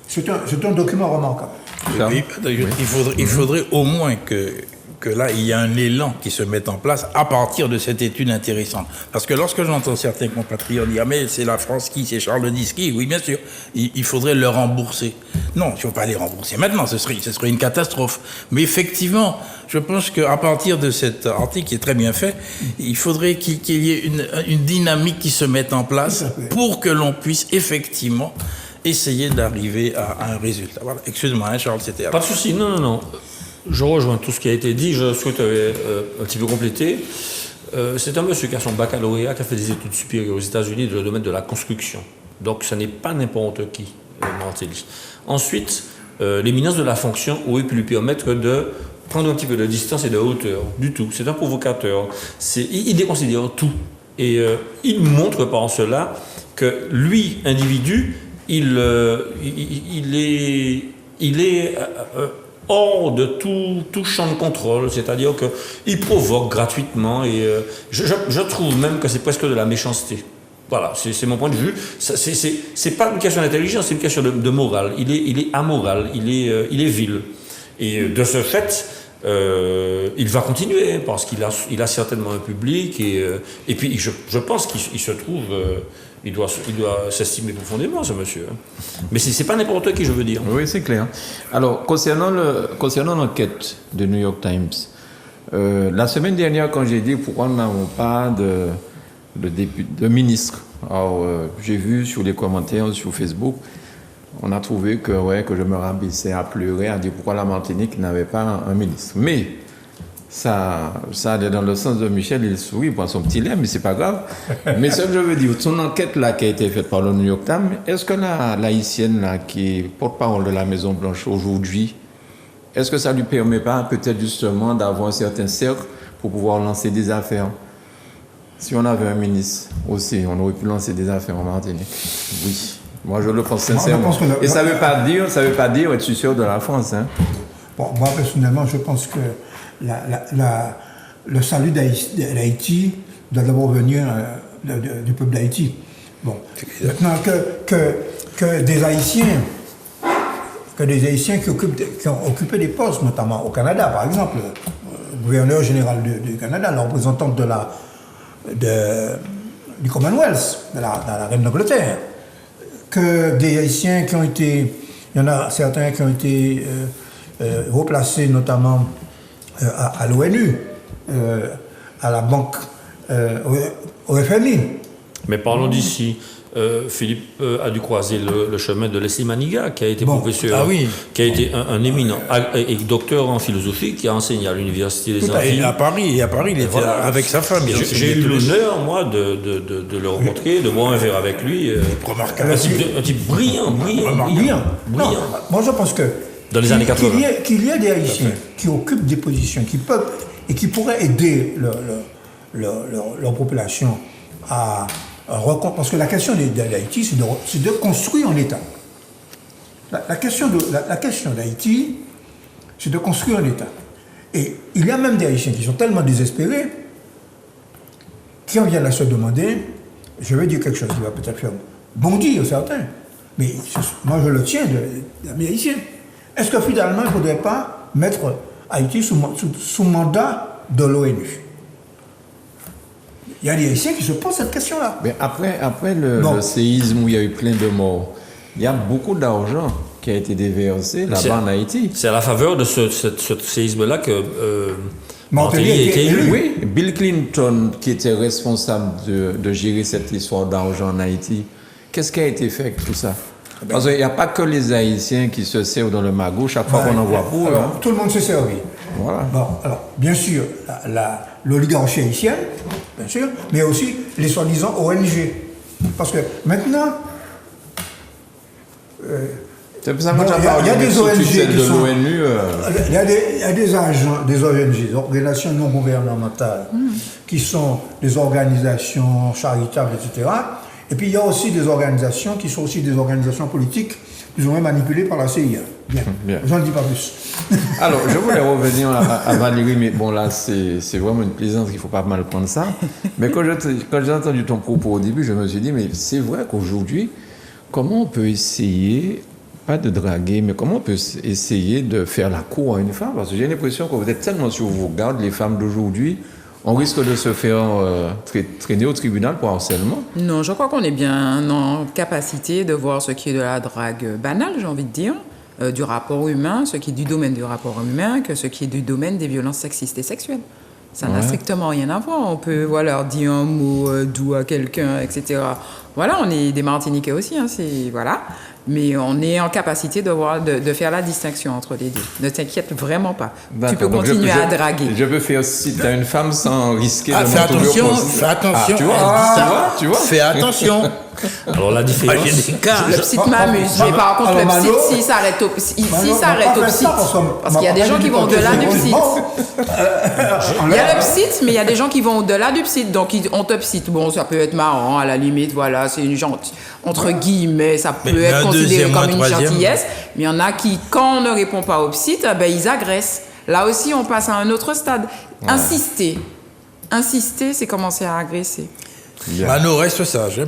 C'est un document remarquable. Il faudrait au moins que là, il y a un élan qui se mette en place à partir de cette étude intéressante. Parce que lorsque j'entends certains compatriotes dire « mais c'est la France qui, c'est Charles X qui », oui, bien sûr, il faudrait le rembourser. Non, il ne faut pas les rembourser maintenant, ce serait une catastrophe. Mais effectivement, je pense qu'à partir de cet article qui est très bien fait, il faudrait qu'il y ait une dynamique qui se mette en place pour que l'on puisse effectivement essayer d'arriver à un résultat. Voilà. Excuse-moi, Charles, c'était... Pas de souci, non. Je rejoins tout ce qui a été dit, je souhaiterais un petit peu compléter. C'est un monsieur qui a son baccalauréat, qui a fait des études supérieures aux États-Unis dans le domaine de la construction. Donc ce n'est pas n'importe qui, Martelly. Ensuite, l'éminence de la fonction aurait pu lui permettre de prendre un petit peu de distance et de hauteur. Du tout. C'est un provocateur. Il déconsidère tout. Et il montre par cela que lui, individu, il est hors de tout champ de contrôle, c'est-à-dire qu'il provoque gratuitement et je trouve même que c'est presque de la méchanceté. Voilà, c'est mon point de vue. C'est pas une question d'intelligence, c'est une question de morale. Il est amoral, il est vil. Et de ce fait, il va continuer parce qu'il a certainement un public et puis je pense qu'il se trouve... Il doit s'estimer profondément, ce monsieur. Mais c'est pas n'importe qui, je veux dire. Oui, c'est clair. Alors, concernant l'enquête de New York Times, la semaine dernière, quand j'ai dit pourquoi nous n'avons pas de ministre, alors j'ai vu sur les commentaires sur Facebook, on a trouvé que je me rabaissais à pleurer, à dire pourquoi la Martinique n'avait pas un ministre. Mais ça allait dans le sens de Michel, il sourit, il prend son petit lait, mais c'est pas grave. Mais ce que je veux dire, son enquête là qui a été faite par le New York Times, est-ce que la haïtienne là qui est porte-parole de la Maison Blanche aujourd'hui, est-ce que ça lui permet pas peut-être justement d'avoir un certain cercle pour pouvoir lancer des affaires? Si on avait un ministre aussi, on aurait pu lancer des affaires en Martinique. Oui, moi je le pense sincèrement. Et ça veut pas dire être sûr de la France. Hein. Bon, moi personnellement, je pense que le salut d'Haïti doit d'abord venir du peuple d'Haïti. Bon. Maintenant que des Haïtiens qui ont occupé des postes, notamment au Canada, par exemple, le gouverneur général du Canada, la représentante du Commonwealth, de la reine d'Angleterre, que des Haïtiens qui ont été, il y en a certains qui ont été replacés notamment à l'ONU, à la banque, au FMI, Mais parlons d'ici. Philippe a dû croiser le chemin de Leslie Manigat, qui a été professeur, qui a été un éminent et docteur en philosophie, qui a enseigné à l'université des Antilles. Et à Paris, il était avec sa femme. J'ai eu l'honneur, moi, de le rencontrer, de boire un verre avec lui. Remarquable. Un type brillant. Non, moi je pense que dans les années 80. Qu'il y ait des Haïtiens qui occupent des positions, qui peuvent et qui pourraient aider leur population à parce que la question d'Haïti, c'est de construire un État. La question d'Haïti, c'est de construire un État. Et il y a même des Haïtiens qui sont tellement désespérés qui en viennent à se demander, je vais dire quelque chose qui va peut-être faire bondir certains, mais moi je le tiens d'amis haïtiens. Est-ce que finalement il ne faudrait pas mettre Haïti sous mandat de l'ONU? Il y a des Haïtiens qui se posent cette question-là. Mais après le séisme où il y a eu plein de morts, il y a beaucoup d'argent qui a été déversé là-bas en Haïti. C'est à la faveur de ce séisme-là que Martelly a été élu. Oui, Bill Clinton, qui était responsable de gérer cette histoire d'argent en Haïti, qu'est-ce qui a été fait avec tout ça? Parce qu'il n'y a pas que les Haïtiens qui se servent dans le magot chaque fois qu'on en voit pour. Alors, tout le monde s'est servi. Voilà. Bon, alors, bien sûr, l'oligarchie haïtienne, bien sûr, mais aussi les soi-disant ONG. Parce que maintenant, c'est pour ça que il y a des ONG qui sont... l'ONU. Il y a des agents, des ONG, des organisations non gouvernementales, qui sont des organisations charitables, etc. Et puis il y a aussi des organisations qui sont aussi des organisations politiques plus ou moins manipulées par la CIA. Bien. J'en dis pas plus. Alors, je voulais revenir à Valérie, mais bon, là, c'est vraiment une plaisance, il ne faut pas mal prendre ça. Mais quand j'ai entendu ton propos au début, je me suis dit, mais c'est vrai qu'aujourd'hui, comment on peut essayer, pas de draguer, mais comment on peut essayer de faire la cour à une femme? Parce que j'ai l'impression que vous êtes tellement sur vos gardes, les femmes d'aujourd'hui, on risque de se faire traîner au tribunal pour harcèlement. Non, je crois qu'on est bien en capacité de voir ce qui est de la drague banale, j'ai envie de dire, du rapport humain, ce qui est du domaine du rapport humain, que ce qui est du domaine des violences sexistes et sexuelles. Ça n'a strictement rien à voir. On peut dire un mot doux à quelqu'un, etc. Voilà, on est des Martiniquais aussi, voilà. Mais on est en capacité de faire la distinction entre les deux. Ne t'inquiète vraiment pas. Tu peux continuer à draguer. Je peux faire si tu as une femme sans risquer de fais attention. Tu vois. Fais attention. Alors la différence... Le psy m'amuse. Mais par contre, le psy, s'il s'arrête au psy, parce qu'il y a des gens qui vont au-delà du psy. Il y a le psy, mais il y a des gens qui vont au-delà du psy. Donc, on te psy. Bon, ça peut être marrant, à la limite, voilà, c'est une gentille, entre guillemets, ça peut être considéré comme une gentillesse. Mais il y en a qui, quand on ne répond pas au psy, ils agressent. Là aussi, on passe à un autre stade. Insister, c'est commencer à agresser. Mano, reste sage. Non,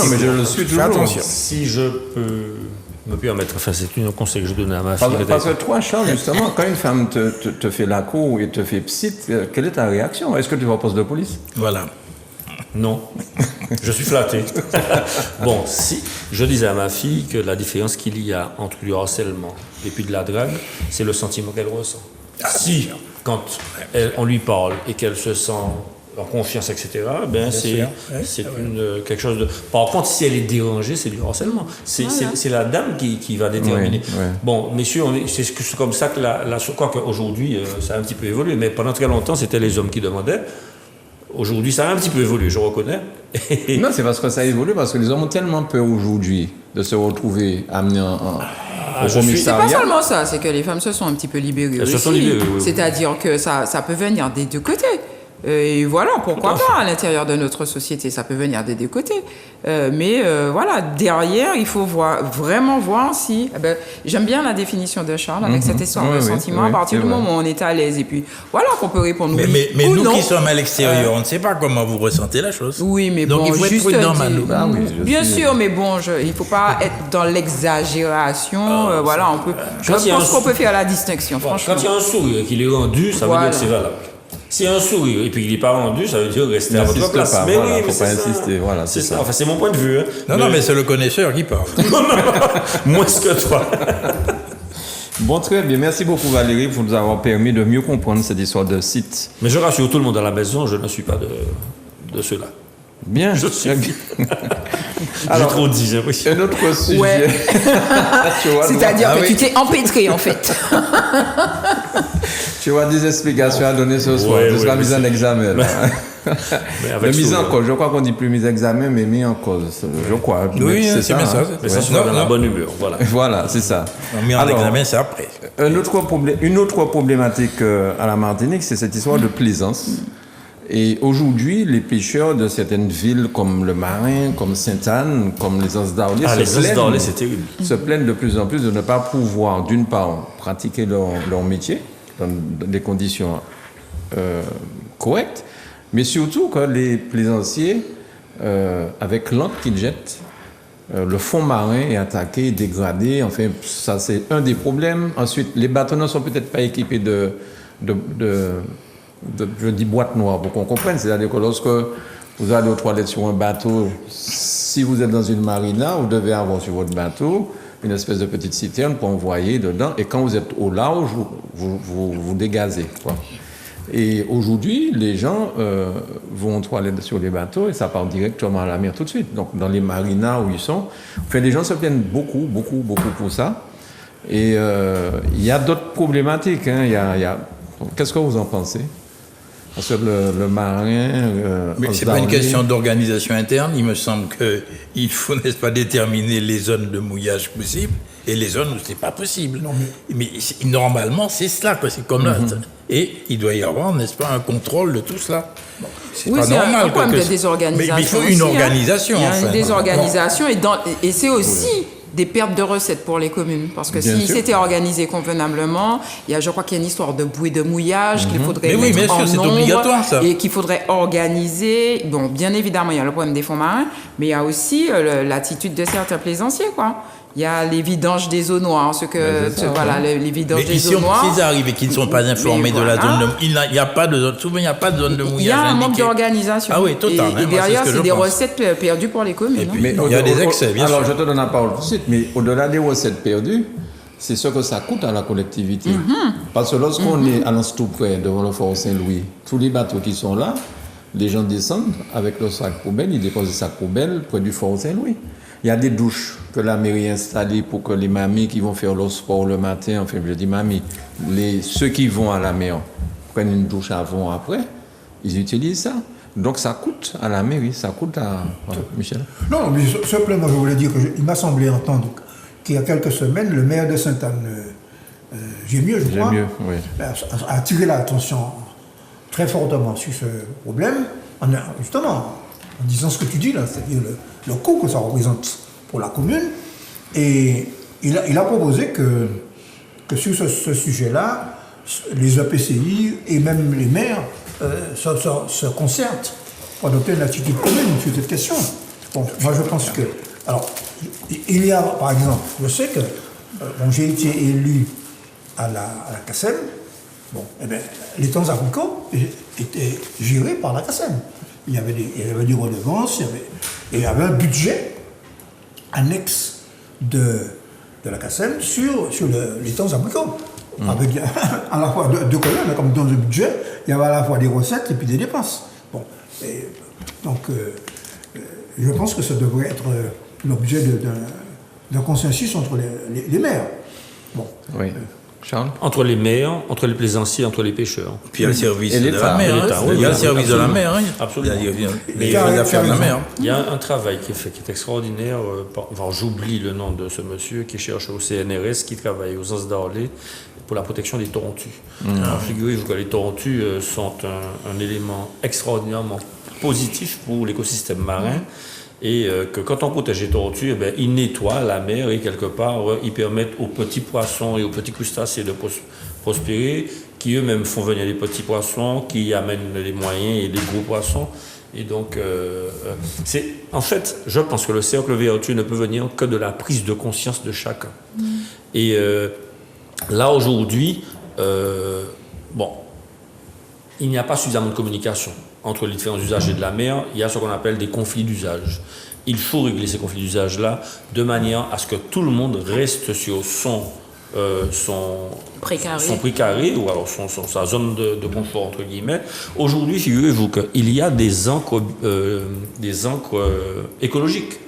mais je le suis toujours. Attention. Si je peux me permettre, c'est un conseil que je donne à ma fille. Parce que toi, Charles, justement, quand une femme te fait la cour et te fait psy, quelle est ta réaction? Est-ce que tu vas au poste de police? Voilà. Non, je suis flatté. Bon, si je disais à ma fille que la différence qu'il y a entre du harcèlement et puis de la drague, c'est le sentiment qu'elle ressent. Si, quand on lui parle et qu'elle se sent en confiance, etc., c'est quelque chose de... Par contre, si elle est dérangée, c'est du harcèlement. C'est la dame qui va déterminer. Oui. Bon, messieurs, c'est comme ça que quoique aujourd'hui, ça a un petit peu évolué, mais pendant très longtemps, c'était les hommes qui demandaient. Aujourd'hui, ça a un petit peu évolué, je reconnais. Non, c'est parce que ça a évolué, parce que les hommes ont tellement peur aujourd'hui de se retrouver amenés au commissariat. C'est pas seulement ça, c'est que les femmes se sont un petit peu libérées aussi. Se sont libérées, oui. C'est-à-dire que ça peut venir des deux côtés. Et voilà, pourquoi pas à l'intérieur de notre société, ça peut venir des deux côtés. Mais voilà, derrière, il faut vraiment voir si... j'aime bien la définition de Charles avec cette histoire de sentiment. À partir du moment où on est à l'aise et puis voilà qu'on peut répondre oui mais ou nous non. Qui sommes à l'extérieur, on ne sait pas comment vous ressentez la chose. Oui, mais donc bon, il faut être juste prudent, Manu. bien sûr, mais bon, il ne faut pas être dans l'exagération. Voilà, je pense qu'on peut faire la distinction, franchement. Quand il y a un sourire qu'il est rendu, ça veut dire que c'est valable. S'il y a un sourire et puis qu'il n'est pas rendu, ça veut dire rester à votre place. Mais voilà, oui, mais faut pas insister. Voilà, c'est ça. Enfin, c'est mon point de vue. Hein. Non, mais c'est le connaisseur qui parle. Moins que toi. Bon, très bien. Merci beaucoup, Valérie, pour nous avoir permis de mieux comprendre cette histoire de site. Mais je rassure tout le monde à la maison, je ne suis pas de ceux-là. Bien. Je suis. J'ai Alors, trop dit, j'ai l'impression. un autre sujet. Ouais. Tu vois, C'est-à-dire Ah que oui. tu t'es empêtré, en fait. tu vois des explications à donner ce soir. Ouais, C'est la ouais, mise mais en c'est- examen. Là. Mais La avec mise en sourire. cause. Je crois qu'on dit plus mise en examen, mais mis en cause. Je crois. Oui, Mais c'est bien ça. hein. Mais ça se Non, fait dans la non. bonne humeur, voilà. Voilà, c'est ça. Non, mais en Alors, examen, c'est après. Une autre problématique à la Martinique, c'est cette histoire de plaisance. Et aujourd'hui, les pêcheurs de certaines villes comme le Marin, comme Sainte-Anne, comme les Anses d'Arlé, Ah, les os d'Orlé, c'est terrible. se plaignent de plus en plus de ne pas pouvoir, d'une part, pratiquer leur métier dans des conditions correctes, mais surtout que les plaisanciers, avec l'encre qu'ils jettent, le fond marin est attaqué, dégradé. Enfin, ça, c'est un des problèmes. Ensuite, les bateaux ne sont peut-être pas équipés de je dis boîte noire pour qu'on comprenne. C'est-à-dire que lorsque vous allez aux toilettes sur un bateau, si vous êtes dans une marina, vous devez avoir sur votre bateau une espèce de petite citerne pour envoyer dedans. Et quand vous êtes au large, vous dégazez, quoi. Et aujourd'hui, les gens vont aux toilettes sur les bateaux et ça part directement à la mer tout de suite. Donc, dans les marinas où ils sont, enfin, les gens se plaignent beaucoup pour ça. Et il y a d'autres problématiques. Hein. Qu'est-ce que vous en pensez? Parce que le marin... Mais c'est pas une question d'organisation interne. Il me semble qu'il faut, n'est-ce pas, déterminer les zones de mouillage possibles et les zones où c'est pas possible. Normalement, c'est cela, quoi. C'est comme là. Et il doit y avoir, n'est-ce pas, un contrôle de tout cela. C'est Oui, pas c'est normal. un problème quoi, de désorganisation. Mais il faut aussi, une hein. organisation. Il y a enfin. une désorganisation et c'est aussi des pertes de recettes pour les communes. Parce que Bien si sûr. c'était organisé convenablement, je crois qu'il y a une histoire de bouée de mouillage qu'il faudrait Mais oui, mettre bien sûr, en c'est nombre obligatoire, ça. et qu'il faudrait organiser. Bon, bien évidemment, il y a le problème des fonds marins, mais il y a aussi l'attitude de certains plaisanciers, quoi. Il y a les vidanges des eaux noires, les vidanges Mais des ici, eaux noires. s'ils arrivent et qu'ils ne sont pas informés de la voilà. zone de... Il n'y a pas de zone, souvent il n'y a pas de zone de mouillage Il y a un manque indiquée. d'organisation. Ah oui, total, Et hein, moi, derrière, c'est ce que c'est je des pense. recettes perdues pour les communes. Et hein. puis, Mais il y a des excès, bien alors, sûr. je te donne la parole tout de suite, mais au-delà des recettes perdues, c'est ce que ça coûte à la collectivité. Parce que lorsqu'on est à l'instant près devant le fort Saint-Louis, tous les bateaux qui sont là, les gens descendent avec le sac poubelle, ils déposent le sac poubelle près du fort Saint-Louis. Il y a des douches que la mairie a installées pour que les mamies qui vont faire leur sport le matin, enfin je dis mamies, ceux qui vont à la mer prennent une douche avant, après, ils utilisent ça. Donc ça coûte à la mairie, ça coûte à... Voilà, Michel. Non, mais simplement, je voulais dire qu'il m'a semblé entendre qu'il y a quelques semaines, le maire de Sainte-Anne, Gémieux, je crois, Mieux, oui. a attiré l'attention très fortement sur ce problème, justement, en disant ce que tu dis là, c'est-à-dire le coût que ça représente pour la commune. Et il a proposé que sur ce sujet-là, les EPCI et même les maires se concertent pour adopter une attitude commune sur cette question. Bon, moi je pense que... Alors, il y a, par exemple, je sais que j'ai été élu à la CACEM. Bon, eh bien, les temps agricoles étaient gérés par la CACEM. Il y avait des redevances, il y avait un budget annexe de la CACEM sur les temps agricoles. Avec à la fois deux colonnes, comme dans le budget, il y avait à la fois des recettes et puis des dépenses. Bon, donc je pense que ça devrait être l'objet d'un consensus entre les maires. Bon. Oui. Charles? Entre les maires, entre les plaisanciers, entre les pêcheurs. Puis il y a le service Et de l'État. la mer. Et l'État, hein. oui, Il y a le oui, service de la absolument. mer. Hein. Absolument. Il y a les Car- affaires de la car- mer. Il y a un travail qui est fait, qui est extraordinaire. Enfin, j'oublie le nom de ce monsieur qui cherche au CNRS, qui travaille aux Anses d'Orlé pour la protection des tortues. Alors, figurez-vous que les tortues sont un élément extraordinairement positif pour l'écosystème marin. Et que quand on protège les tortues, eh bien, ils nettoient la mer et quelque part, ils permettent aux petits poissons et aux petits crustacés de prospérer, qui eux-mêmes font venir les petits poissons, qui amènent les moyens et les gros poissons. Et donc, en fait, je pense que le cercle vertueux ne peut venir que de la prise de conscience de chacun. Et là, aujourd'hui, il n'y a pas suffisamment de communication entre les différents usagers de la mer. Il y a ce qu'on appelle des conflits d'usage. Il faut régler ces conflits d'usage-là de manière à ce que tout le monde reste sur son son Précaré. prix carré ou alors sa zone de confort entre guillemets. Aujourd'hui, figurez-vous qu'il y a des ancres écologiques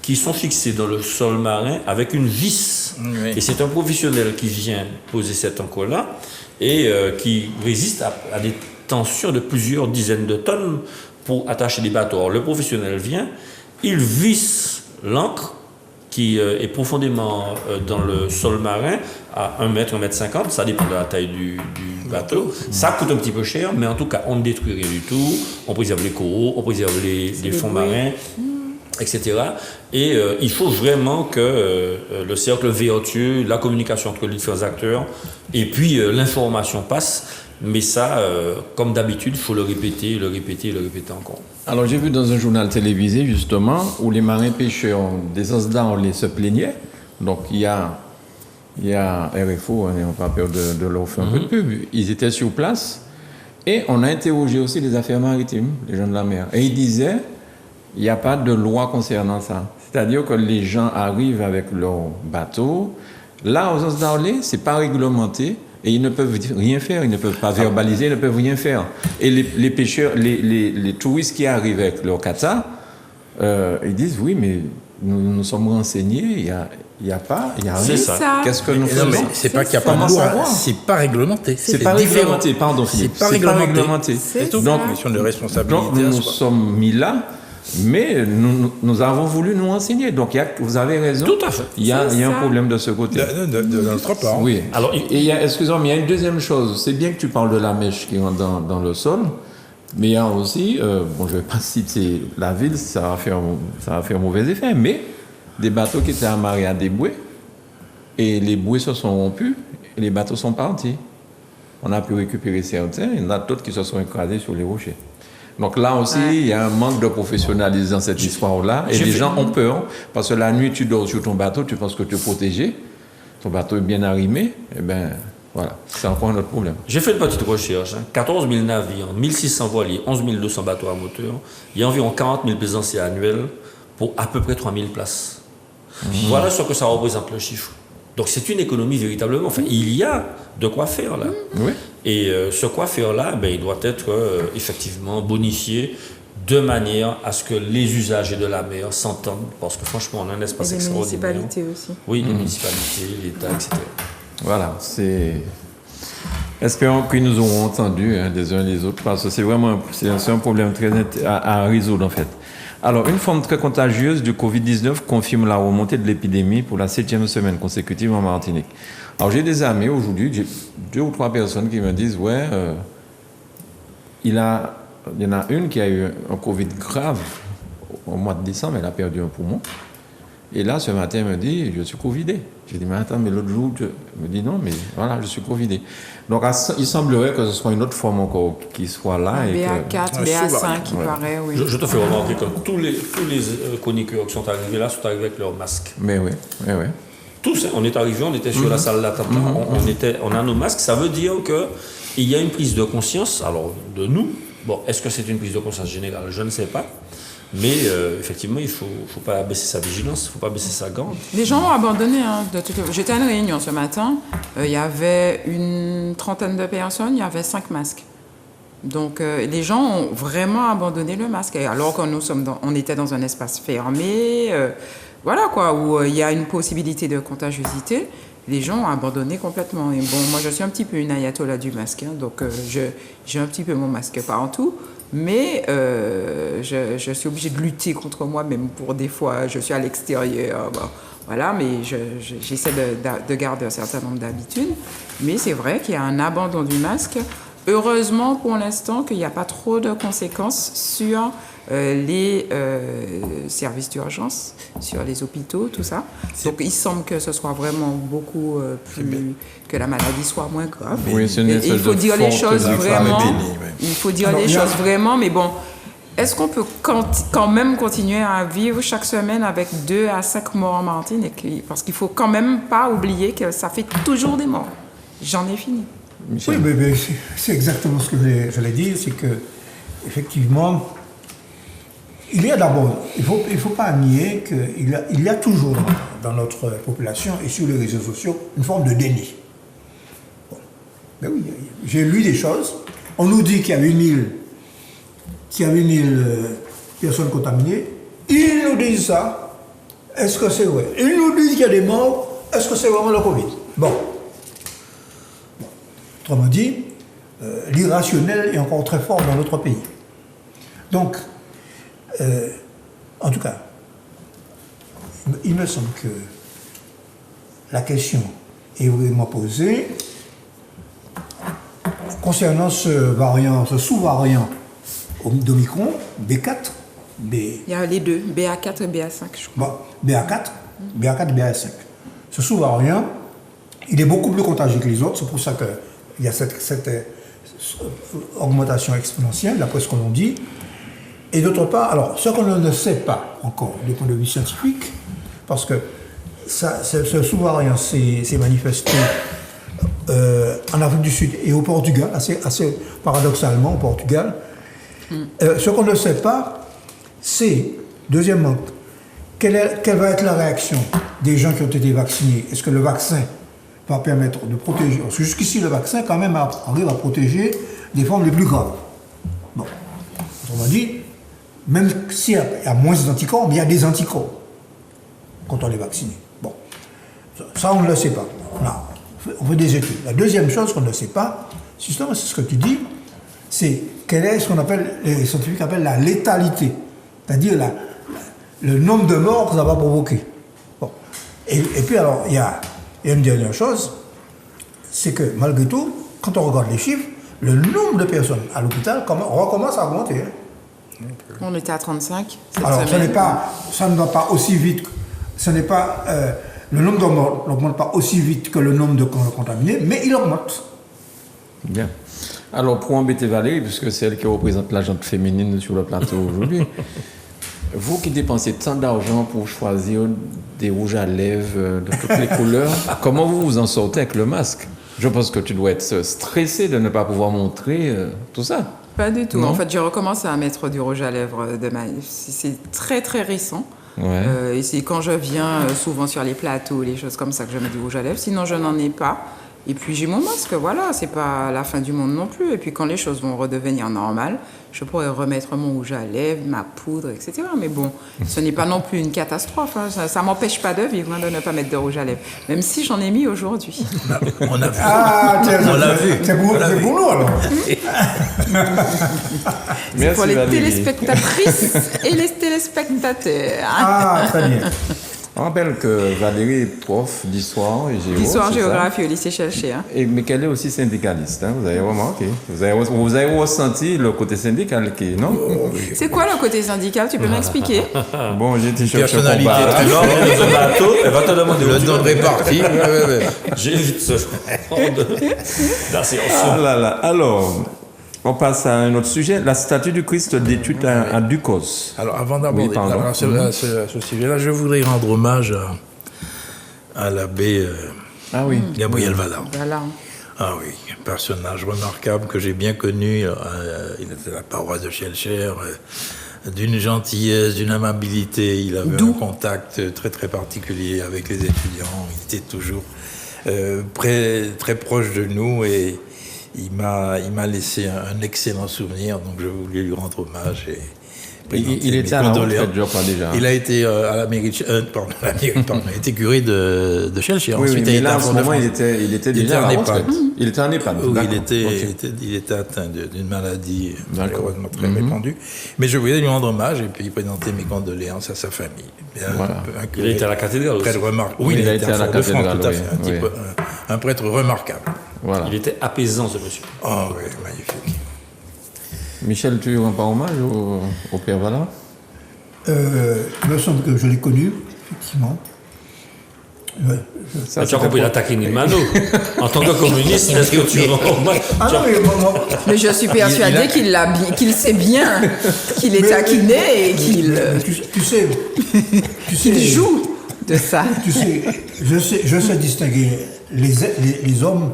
qui sont fixées dans le sol marin avec une vis. Oui. Et c'est un professionnel qui vient poser cette encre-là et qui résiste à des tensions de plusieurs dizaines de tonnes pour attacher des bateaux. Alors, le professionnel vient, il visse l'encre qui est profondément dans le sol marin à 1 mètre, 1 mètre 50, ça dépend de la taille du bateau. Ça coûte un petit peu cher, mais en tout cas, on ne détruit rien du tout. On préserve les coraux, on préserve les fonds marins, etc. Et il faut vraiment que le cercle vertueux, la communication entre les différents acteurs et puis l'information passe. Mais ça, comme d'habitude, il faut le répéter encore. Alors j'ai vu dans un journal télévisé justement où les marins pêcheurs des Osdans se plaignaient. Donc il y a RFO, on n'a pas peur de leur faire un peu de pub. Ils étaient sur place et on a interrogé aussi les affaires maritimes, les gens de la mer. Et ils disaient il n'y a pas de loi concernant ça. C'est-à-dire que les gens arrivent avec leur bateau. Là, aux Osdans, c'est pas réglementé. Et ils ne peuvent rien faire, ils ne peuvent pas verbaliser, ils ne peuvent rien faire. Et les pêcheurs, les touristes qui arrivent avec leur kata, ils disent oui, mais nous sommes renseignés, il y a rien. C'est ça. Qu'est-ce que nous faisons? Non, mais c'est pas qu'il n'y a pas de loi, c'est pas réglementé. C'est pas réglementé, pardon Philippe. C'est pas réglementé. C'est tout. ça. Une question de responsabilité. Donc nous sommes mis là, mais nous avons voulu nous renseigner. Donc vous avez raison. Tout à fait. Il y a un problème de ce côté. De notre part. Oui. Alors, Et il y a, excusez-moi, mais il y a une deuxième chose. C'est bien que tu parles de la mèche qui rentre dans le sol, mais il y a aussi, je ne vais pas citer la ville, ça va faire mauvais effet, mais des bateaux qui étaient amarrés à des bouées, et les bouées se sont rompus, et les bateaux sont partis. On a pu récupérer certains, il y en a d'autres qui se sont écrasés sur les rochers. Donc là aussi, il y a un manque de professionnalisme dans cette histoire-là. Et les gens ont peur, parce que la nuit, tu dors sur ton bateau, tu penses que tu es protégé, ton bateau est bien arrimé, et bien voilà, c'est encore un autre problème. j'ai fait une petite recherche. 14 000 navires, 1600 voiliers, 11 200 bateaux à moteur. Il y a environ 40 000 plaisanciers annuels pour à peu près 3 000 places. Voilà ce que ça représente le chiffre. Donc c'est une économie véritablement. Enfin, il y a de quoi faire là. Oui. Et ce quoi faire là, il doit être effectivement bonifié de manière à ce que les usagers de la mer s'entendent. Parce que franchement, on a un espace Et les extraordinaire. municipalités aussi. Oui, les municipalités, l'État, etc. Voilà, espérons qu'ils nous auront entendus les uns les autres, parce que c'est vraiment un problème très net à résoudre en fait. Alors, une forme très contagieuse du Covid-19 confirme la remontée de l'épidémie pour la 7e semaine consécutive en Martinique. Alors, j'ai des amis aujourd'hui, j'ai 2 ou 3 personnes qui me disent il y en a une qui a eu un Covid grave au mois de décembre, elle a perdu un poumon. Et là, ce matin, elle me dit, je suis covidé. J'ai dit, mais attends, mais l'autre jour, elle me dit, non, mais voilà, je suis covidé. Donc, il semblerait que ce soit une autre forme encore qui soit là. Et BA4, BA5, qui paraît, oui. Je te fais remarquer que tous les chroniqueurs qui sont arrivés là sont arrivés avec leur masque. Mais oui. Tous, on est arrivés, on était sur la salle d'attente, on a nos masques. Ça veut dire qu'il y a une prise de conscience, alors de nous. Bon, est-ce que c'est une prise de conscience générale? Je ne sais pas. Mais effectivement, il ne faut pas baisser sa vigilance, il ne faut pas baisser sa garde. Les gens ont abandonné. J'étais à une réunion ce matin, il y avait une trentaine de personnes, il y avait 5 masques. Donc les gens ont vraiment abandonné le masque. Et alors que on était dans un espace fermé, voilà quoi, où il y a une possibilité de contagiosité, les gens ont abandonné complètement. Et bon, moi je suis un petit peu une ayatollah du masque, donc j'ai un petit peu mon masque partout. Mais je suis obligée de lutter contre moi, même pour des fois, je suis à l'extérieur. Bon, voilà, mais j'essaie de garder un certain nombre d'habitudes. Mais c'est vrai qu'il y a un abandon du masque. Heureusement, pour l'instant, qu'il n'y a pas trop de conséquences sur les services d'urgence, sur les hôpitaux, tout ça. Donc, il semble que ce soit vraiment beaucoup plus... que la maladie soit moins grave. Oui, c'est une il faut dire les choses vraiment. Il faut dire les choses vraiment, mais bon, est-ce qu'on peut quand même continuer à vivre chaque semaine avec 2 à 5 morts en Martinique? Parce qu'il ne faut quand même pas oublier que ça fait toujours des morts. J'en ai fini. Oui, mais c'est exactement ce que j'allais dire, c'est que effectivement, il y a d'abord, il faut pas nier qu'il y a toujours dans notre population et sur les réseaux sociaux une forme de déni. Bon. Mais oui, j'ai lu des choses. On nous dit qu'il y a 8000 personnes contaminées. Ils nous disent ça. Est-ce que c'est vrai? Ils nous disent qu'il y a des morts. Est-ce que c'est vraiment le Covid? Bon. Autrement dit, l'irrationnel est encore très fort dans notre pays. Donc, en tout cas, il me semble que la question est vraiment posée concernant ce sous-variant d'Omicron, B4, Il y a les deux, BA4 et BA5, je crois. bon, BA4 et BA5. Ce sous-variant, il est beaucoup plus contagieux que les autres, c'est pour ça qu'il y a cette augmentation exponentielle, d'après ce qu'on nous dit. Et d'autre part, alors, ce qu'on ne sait pas encore du point de vue scientifique, parce que ce sous-variant s'est manifesté en Afrique du Sud et au Portugal, assez paradoxalement au Portugal. Ce qu'on ne sait pas, c'est, deuxièmement, quelle va être la réaction des gens qui ont été vaccinés. Est-ce que le vaccin va permettre de protéger? Parce que jusqu'ici, le vaccin, quand même, arrive à protéger des formes les plus graves. Bon. Autrement dit, même s'il y a moins d'anticorps, mais il y a des anticorps quand on est vacciné. Bon. Ça, on ne le sait pas. On fait des études. La deuxième chose qu'on ne sait pas, justement, c'est ce que tu dis, c'est quel est ce qu'on appelle, les scientifiques appellent la létalité. C'est-à-dire le nombre de morts que ça va provoquer. Bon. Et puis alors, il y a une dernière chose, c'est que malgré tout, quand on regarde les chiffres, le nombre de personnes à l'hôpital recommence à augmenter. Hein. On était à 35 cette Alors, semaine. ça ne va pas aussi vite, le nombre de morts n'augmente pas aussi vite que le nombre de contaminés, mais il augmente. Bien. Alors, pour embêter Valérie, puisque c'est elle qui représente la gente féminine sur le plateau aujourd'hui, vous qui dépensez tant d'argent pour choisir des rouges à lèvres de toutes les couleurs, comment vous vous en sortez avec le masque? Je pense que tu dois être stressé de ne pas pouvoir montrer tout ça. Pas du tout. Non. En fait, j'ai recommencé à mettre du rouge à lèvres c'est très très récent. Ouais. Et c'est quand je viens souvent sur les plateaux, les choses comme ça, que je mets du rouge à lèvres. Sinon, je n'en ai pas. Et puis j'ai mon masque, voilà, c'est pas la fin du monde non plus. Et puis quand les choses vont redevenir normales, je pourrais remettre mon rouge à lèvres, ma poudre, etc. Mais bon, ce n'est pas non plus une catastrophe. Hein. Ça m'empêche pas de vivre, hein, de ne pas mettre de rouge à lèvres. Même si j'en ai mis aujourd'hui. On a vu. Ah, tiens, On l'a vu. C'est pour nous alors. C'est pour les Valérie. téléspectatrices et les téléspectateurs. Ah, très bien. On rappelle que Valérie est prof d'histoire et géo. L'histoire, c'est ça? géographie au lycée Cherché. Hein. Mais qu'elle est aussi syndicaliste, hein, vous avez remarqué. Vous avez ressenti le côté syndical qui, non? C'est quoi le côté syndical? Tu peux m'expliquer? Bon, j'ai été chercher un Personnalité combat. très Alors, forte. dans un bateau, elle va te demander Le où tu don vas. réparti. Ouais. J'évite ce genre d'ascension. Ah là là. Alors, on passe à un autre sujet. La statue du Christ d'étude à Ducos. Alors, avant d'aborder Oui, pardon. ce sujet-là, je voudrais rendre hommage à l'abbé Ah oui. Gabriel Valland. Voilà. Ah oui, un personnage remarquable que j'ai bien connu. Il était à la paroisse de Schellcher, d'une gentillesse, d'une amabilité. Il avait un contact très très particulier avec les étudiants. Il était toujours très proche de nous et il m'a laissé un excellent souvenir. Donc je voulais lui rendre hommage et Il était à la retraite, je crois déjà. Il a été à la mairie de pardon, il a été curé de Schellcher. Oui, Ensuite, mais il a là, été en à ce moment, il Fort-de-France. était déjà à en la EHPAD. retraite. Il était en EHPAD. Oui, D'accord. il était atteint d'une maladie malheureusement très Mhm. répandue. Mais je voulais lui rendre hommage et puis présenter mes condoléances à sa famille. Voilà. Un Il curé était à la cathédrale aussi. très remarquable. Oui, il a été à Fort-de-France, tout à fait. Un prêtre remarquable. Voilà. Il était apaisant, ce monsieur. Oh oui, magnifique. Michel, tu rends pas hommage au père Valland? Il me semble que je l'ai connu, effectivement. Ouais, Ça, Tu as c'était compris pour- l'attaque Mano. En tant que communiste, est-ce que tu rends hommage? Ah non, mais bon, Mais je suis persuadée qu'il sait bien qu'il est taquiné et qu'il tu sais, joue de ça. Tu sais, je sais distinguer les hommes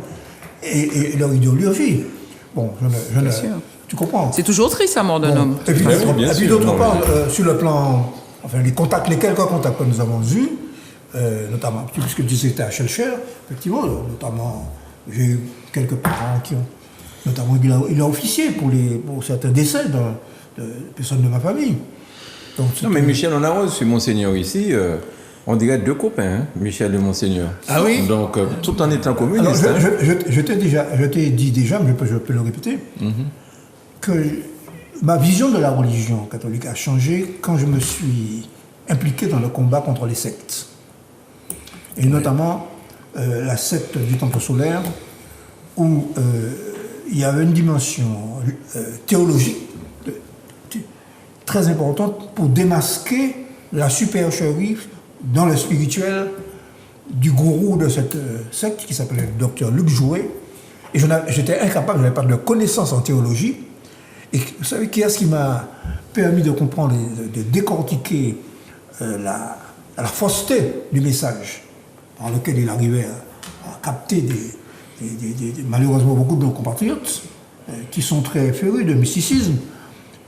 et leur idéologie. Bon, Tu comprends? C'est toujours triste, la mort d'un Bon. homme. Et puis, Oui, bien sûr, d'autre non, part, sur le plan, enfin, les quelques contacts que nous avons eus, notamment, puisque tu disais que c'était à Schellcher, effectivement, notamment, j'ai eu quelques parents qui ont, notamment, il a officié pour certains décès de personnes de ma famille. Donc, Non, mais Michel, on a reçu Monseigneur ici, on dirait deux copains, hein, Michel et Monseigneur. Ah oui? Donc, tout en étant alors, communiste. hein. je t'ai dit déjà, mais je peux le répéter, que ma vision de la religion catholique a changé quand je me suis impliqué dans le combat contre les sectes. Et notamment la secte du Temple solaire, où il y avait une dimension théologique très importante pour démasquer la supercherie dans le spirituel du gourou de cette secte qui s'appelait le docteur Luc Jouet. Et j'étais incapable, je n'avais pas de connaissances en théologie. Et vous savez qui est-ce qui m'a permis de comprendre, de décortiquer la fausseté du message par lequel il arrivait à capter malheureusement beaucoup de nos compatriotes qui sont très férus de mysticisme.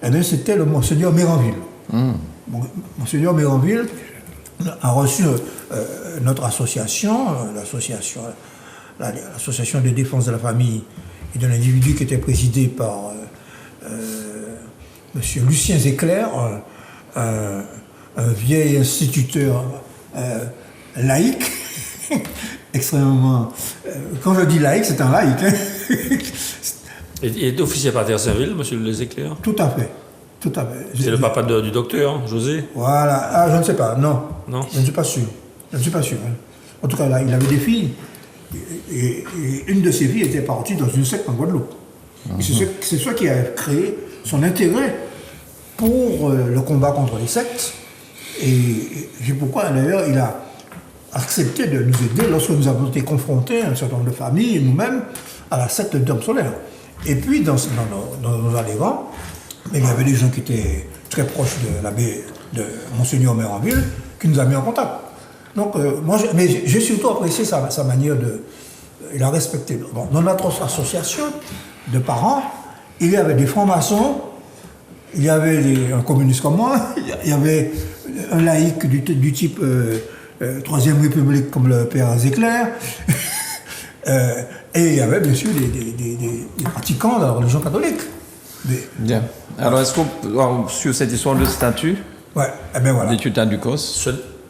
Eh bien, c'était le Monseigneur Méranville. Monseigneur Méranville a reçu notre association, l'association de défense de la famille et de l'individu qui était présidée par M. Lucien Zéclair, un vieil instituteur laïque, extrêmement... quand je dis laïque, c'est un laïque. Hein. Et officier pater Saint-Ville, monsieur Les Éclairs? Tout à fait. Tout à fait. C'est le papa du docteur, hein, José? Voilà. Ah, je ne sais pas. Non. Non. Je ne suis pas sûr. Je ne suis pas sûr. Hein. En tout cas, là, il avait des filles. Et une de ses filles était partie dans une secte en Guadeloupe. Et c'est ça qui a créé son intérêt pour le combat contre les sectes. Et c'est pourquoi, d'ailleurs, il a accepté de nous aider lorsque nous avons été confrontés, un certain nombre de familles et nous-mêmes, à la secte de Temple solaire. Et puis, dans nos allégants, il y avait des gens qui étaient très proches de l'abbé de Monseigneur Méranville qui nous a mis en contact. Donc, mais j'ai surtout apprécié sa manière de... Il a respecté. Bon, dans notre association de parents, il y avait des francs-maçons, il y avait un communiste comme moi, il y avait un laïc du type Troisième République comme le père Zéclair, et il y avait bien sûr des pratiquants de la religion catholique. Bien. Alors, est-ce qu'on, sur cette histoire de statut, ouais, eh ben voilà. d'étude du COS,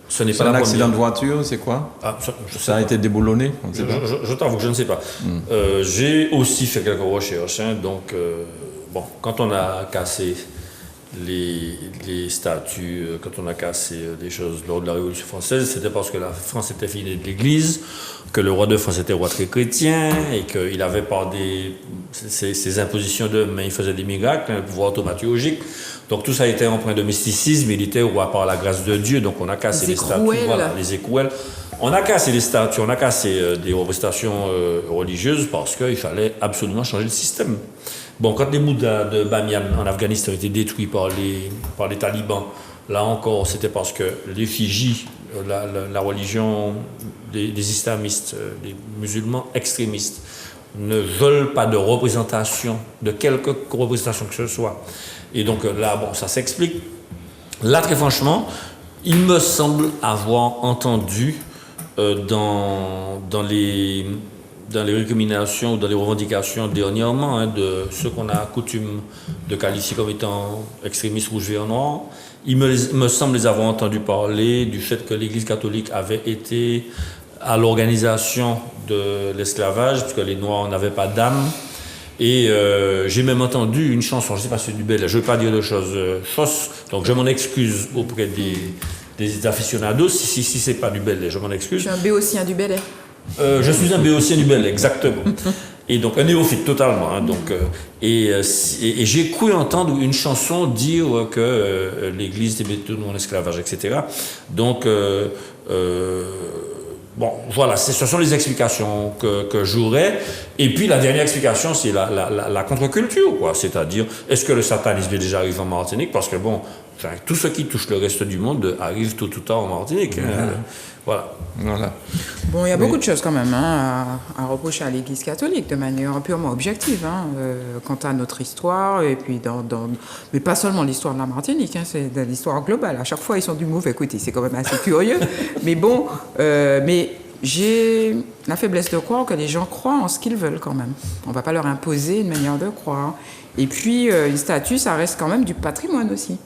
Ce n'est c'est pas un la accident première. de voiture, c'est quoi? Je sais Ça a pas. été déboulonné, on ne sait pas. Je t'avoue que je ne sais pas. J'ai aussi fait quelques recherches. Hein, donc, bon, quand on a cassé les statues, quand on a cassé des choses lors de la Révolution française, c'était parce que la France était finie de l'Église, que le roi de France était roi très chrétien et qu'il avait par ses impositions de main, il faisait des miracles, un pouvoir automaturgique. Donc tout ça a été empreint de mysticisme, il était roi par la grâce de Dieu, donc on a cassé les statues, voilà, les écrouelles. On a cassé les statues, on a cassé des représentations religieuses parce qu'il fallait absolument changer le système. Bon, quand les Bouddhas de Bamiyan en Afghanistan ont été détruits par les talibans, là encore, c'était parce que l'effigie, la religion des islamistes, des musulmans extrémistes, ne veulent pas de représentation, de quelque représentation que ce soit. Et donc là, bon, ça s'explique. Là, très franchement, il me semble avoir entendu dans les récriminations ou dans les revendications dernièrement de ceux qu'on a coutume de qualifier comme étant extrémistes rouges, verts, noirs, il me semble les avoir entendus parler du fait que l'Église catholique avait été à l'organisation de l'esclavage, puisque les Noirs n'avaient pas d'âme. Et j'ai même entendu une chanson, je ne sais pas si c'est du bel, je ne veux pas dire de choses fausses, donc je m'en excuse auprès des aficionados, si ce n'est pas du bel, je m'en excuse. Je suis un béotien du Bel Air. Je suis un béotien du Bel, exactement. Et donc un néophyte totalement. Hein, donc, et j'ai cru entendre une chanson dire que l'Église était tout en esclavage, etc. Donc, bon, voilà, ce sont les explications que j'aurais. Et puis la dernière explication, c'est la contre-culture, quoi. C'est-à-dire, est-ce que le satanisme est déjà arrivé en Martinique? Parce que bon, Enfin, tout ce qui touche le reste du monde arrive tôt ou tard en Martinique. Voilà. Voilà. Bon, il y a beaucoup de choses quand même à reprocher à l'Église catholique de manière purement objective, quant à notre histoire, et puis mais pas seulement l'histoire de la Martinique, c'est de l'histoire globale. À chaque fois, ils sont du mauvais côté, c'est quand même assez curieux. Mais bon, mais j'ai la faiblesse de croire que les gens croient en ce qu'ils veulent quand même. On ne va pas leur imposer une manière de croire. Et puis, une statue, ça reste quand même du patrimoine aussi.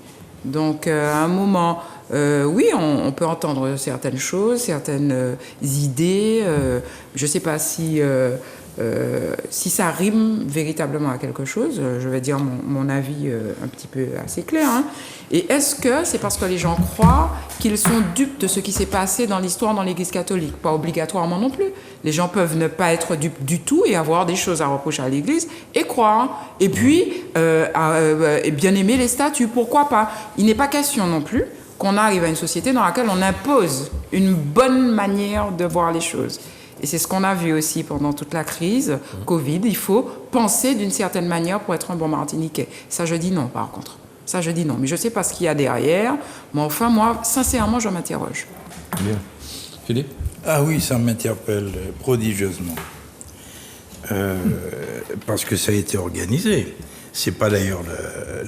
Donc, à un moment, oui, on peut entendre certaines choses, certaines idées. Je ne sais pas si ça rime véritablement à quelque chose. Je vais dire mon avis un petit peu assez clair. Et est-ce que c'est parce que les gens croient qu'ils sont dupes de ce qui s'est passé dans l'histoire dans l'Église catholique? Pas obligatoirement non plus. Les gens peuvent ne pas être dupes du tout et avoir des choses à reprocher à l'Église et croire. Et puis, et bien aimer les statues, pourquoi pas? Il n'est pas question non plus qu'on arrive à une société dans laquelle on impose une bonne manière de voir les choses. Et c'est ce qu'on a vu aussi pendant toute la crise Covid. Il faut penser d'une certaine manière pour être un bon Martiniquais. Ça, je dis non, par contre. Ça, je dis non. Mais je ne sais pas ce qu'il y a derrière. Mais enfin, moi, sincèrement, je m'interroge. Bien. Philippe? Ah oui, ça m'interpelle prodigieusement. Parce que ça a été organisé. C'est pas d'ailleurs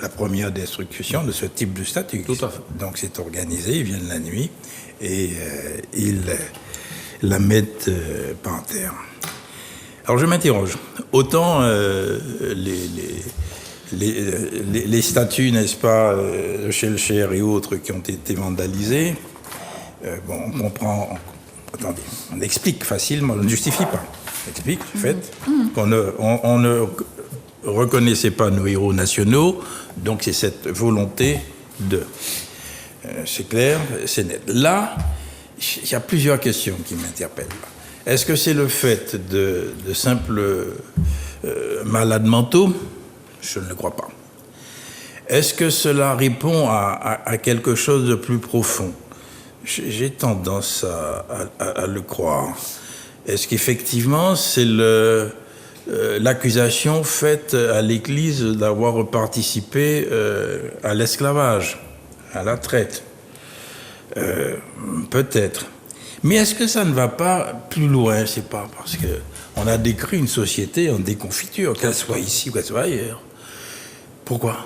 la première destruction de ce type de statue. Tout à fait. Donc c'est organisé, ils viennent la nuit et ils la mettent par terre. Alors je m'interroge. Autant les statues, n'est-ce pas, de Schellcher et autres qui ont été vandalisées, bon, on comprend, attendez, on explique facilement, on ne justifie pas. On explique le fait qu'on ne reconnaissait pas nos héros nationaux, donc c'est cette volonté de... c'est clair, c'est net. Là, il y a plusieurs questions qui m'interpellent. Est-ce que c'est le fait de simples malades mentaux? Je ne le crois pas. Est-ce que cela répond à quelque chose de plus profond? J'ai tendance à le croire. Est-ce qu'effectivement c'est l'accusation faite à l'Église d'avoir participé à l'esclavage, à la traite? Peut-être. Mais est-ce que ça ne va pas plus loin? C'est pas parce qu'on a décrit une société en déconfiture, qu'elle soit ici ou qu'elle soit ailleurs. Pourquoi?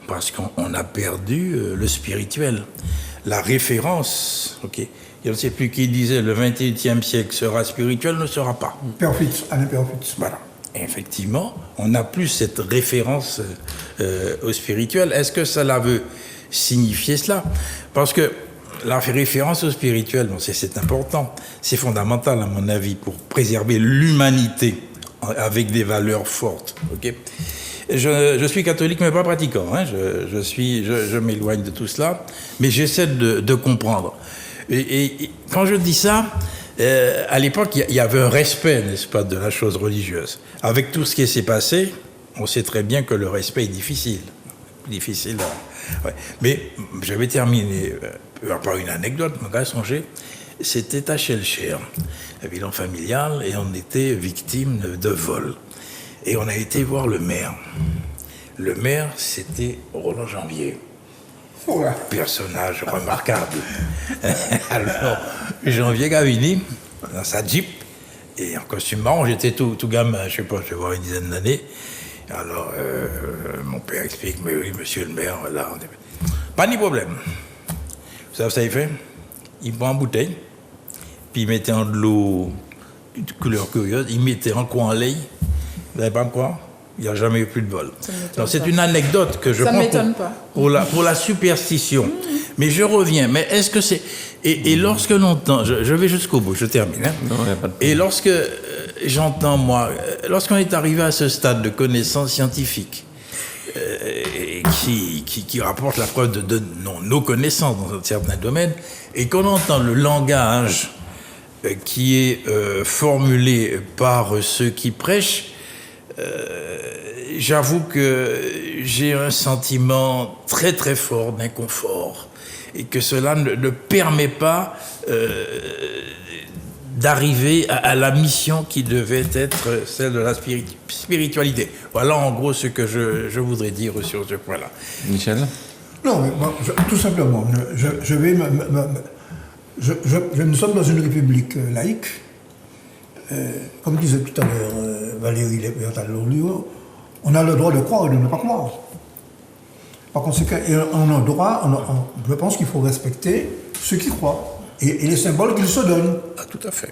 Parce qu'on a perdu le spirituel. La référence, ok. Je ne sais plus qui disait le 21e siècle sera spirituel, ne sera pas. Père Fitz, Alain Père Fitz. Voilà. Et effectivement, on n'a plus cette référence au spirituel. Est-ce que cela veut signifier cela? Parce que la référence au spirituel, bon, c'est important, c'est fondamental à mon avis pour préserver l'humanité avec des valeurs fortes. Okay. Je suis catholique mais pas pratiquant, je m'éloigne de tout cela, mais j'essaie de comprendre. Et quand je dis ça, à l'époque, il y avait un respect, n'est-ce pas, de la chose religieuse. Avec tout ce qui s'est passé, on sait très bien que le respect est difficile. Difficile. Ouais. Mais j'avais terminé par une anecdote, mon gars songer. C'était à Schellcher, un bilan familial, et on était victime de vol. Et on a été voir le maire. Le maire, c'était Roland Janvier. Personnage remarquable. Alors, Janvier Gavini, dans sa Jeep, et en costume marron, j'étais tout gamin, je sais pas, je vais voir une dizaine d'années. Alors, mon père explique, mais oui, monsieur le maire, là, pas de problème. Vous savez ce qu'il fait? Il prend une bouteille, puis il mettait en de l'eau de couleur curieuse, il mettait en coin en lait. Vous n'allez pas me croire? Il n'y a jamais eu plus de vol. C'est une anecdote que je prends pour la superstition. Mais je reviens. Mais est-ce que c'est... Et lorsque l'on... Je vais jusqu'au bout, je termine. Non, y a pas de... Et lorsque j'entends, moi... Lorsqu'on est arrivé à ce stade de connaissance scientifique, qui rapporte la preuve de nos connaissances dans un certain domaine, et qu'on entend le langage qui est formulé par ceux qui prêchent, j'avoue que j'ai un sentiment très très fort d'inconfort et que cela ne permet pas d'arriver à la mission qui devait être celle de la spiritualité. Voilà en gros ce que je voudrais dire sur ce point-là. Michel? Non, mais moi, tout simplement, nous sommes dans une république laïque. Comme disait tout à l'heure Valérie Lépertal-Lorlio, on a le droit de croire et de ne pas croire. Par conséquent, on a le droit, je pense qu'il faut respecter ceux qui croient et les symboles qu'ils se donnent. Ah, tout à fait.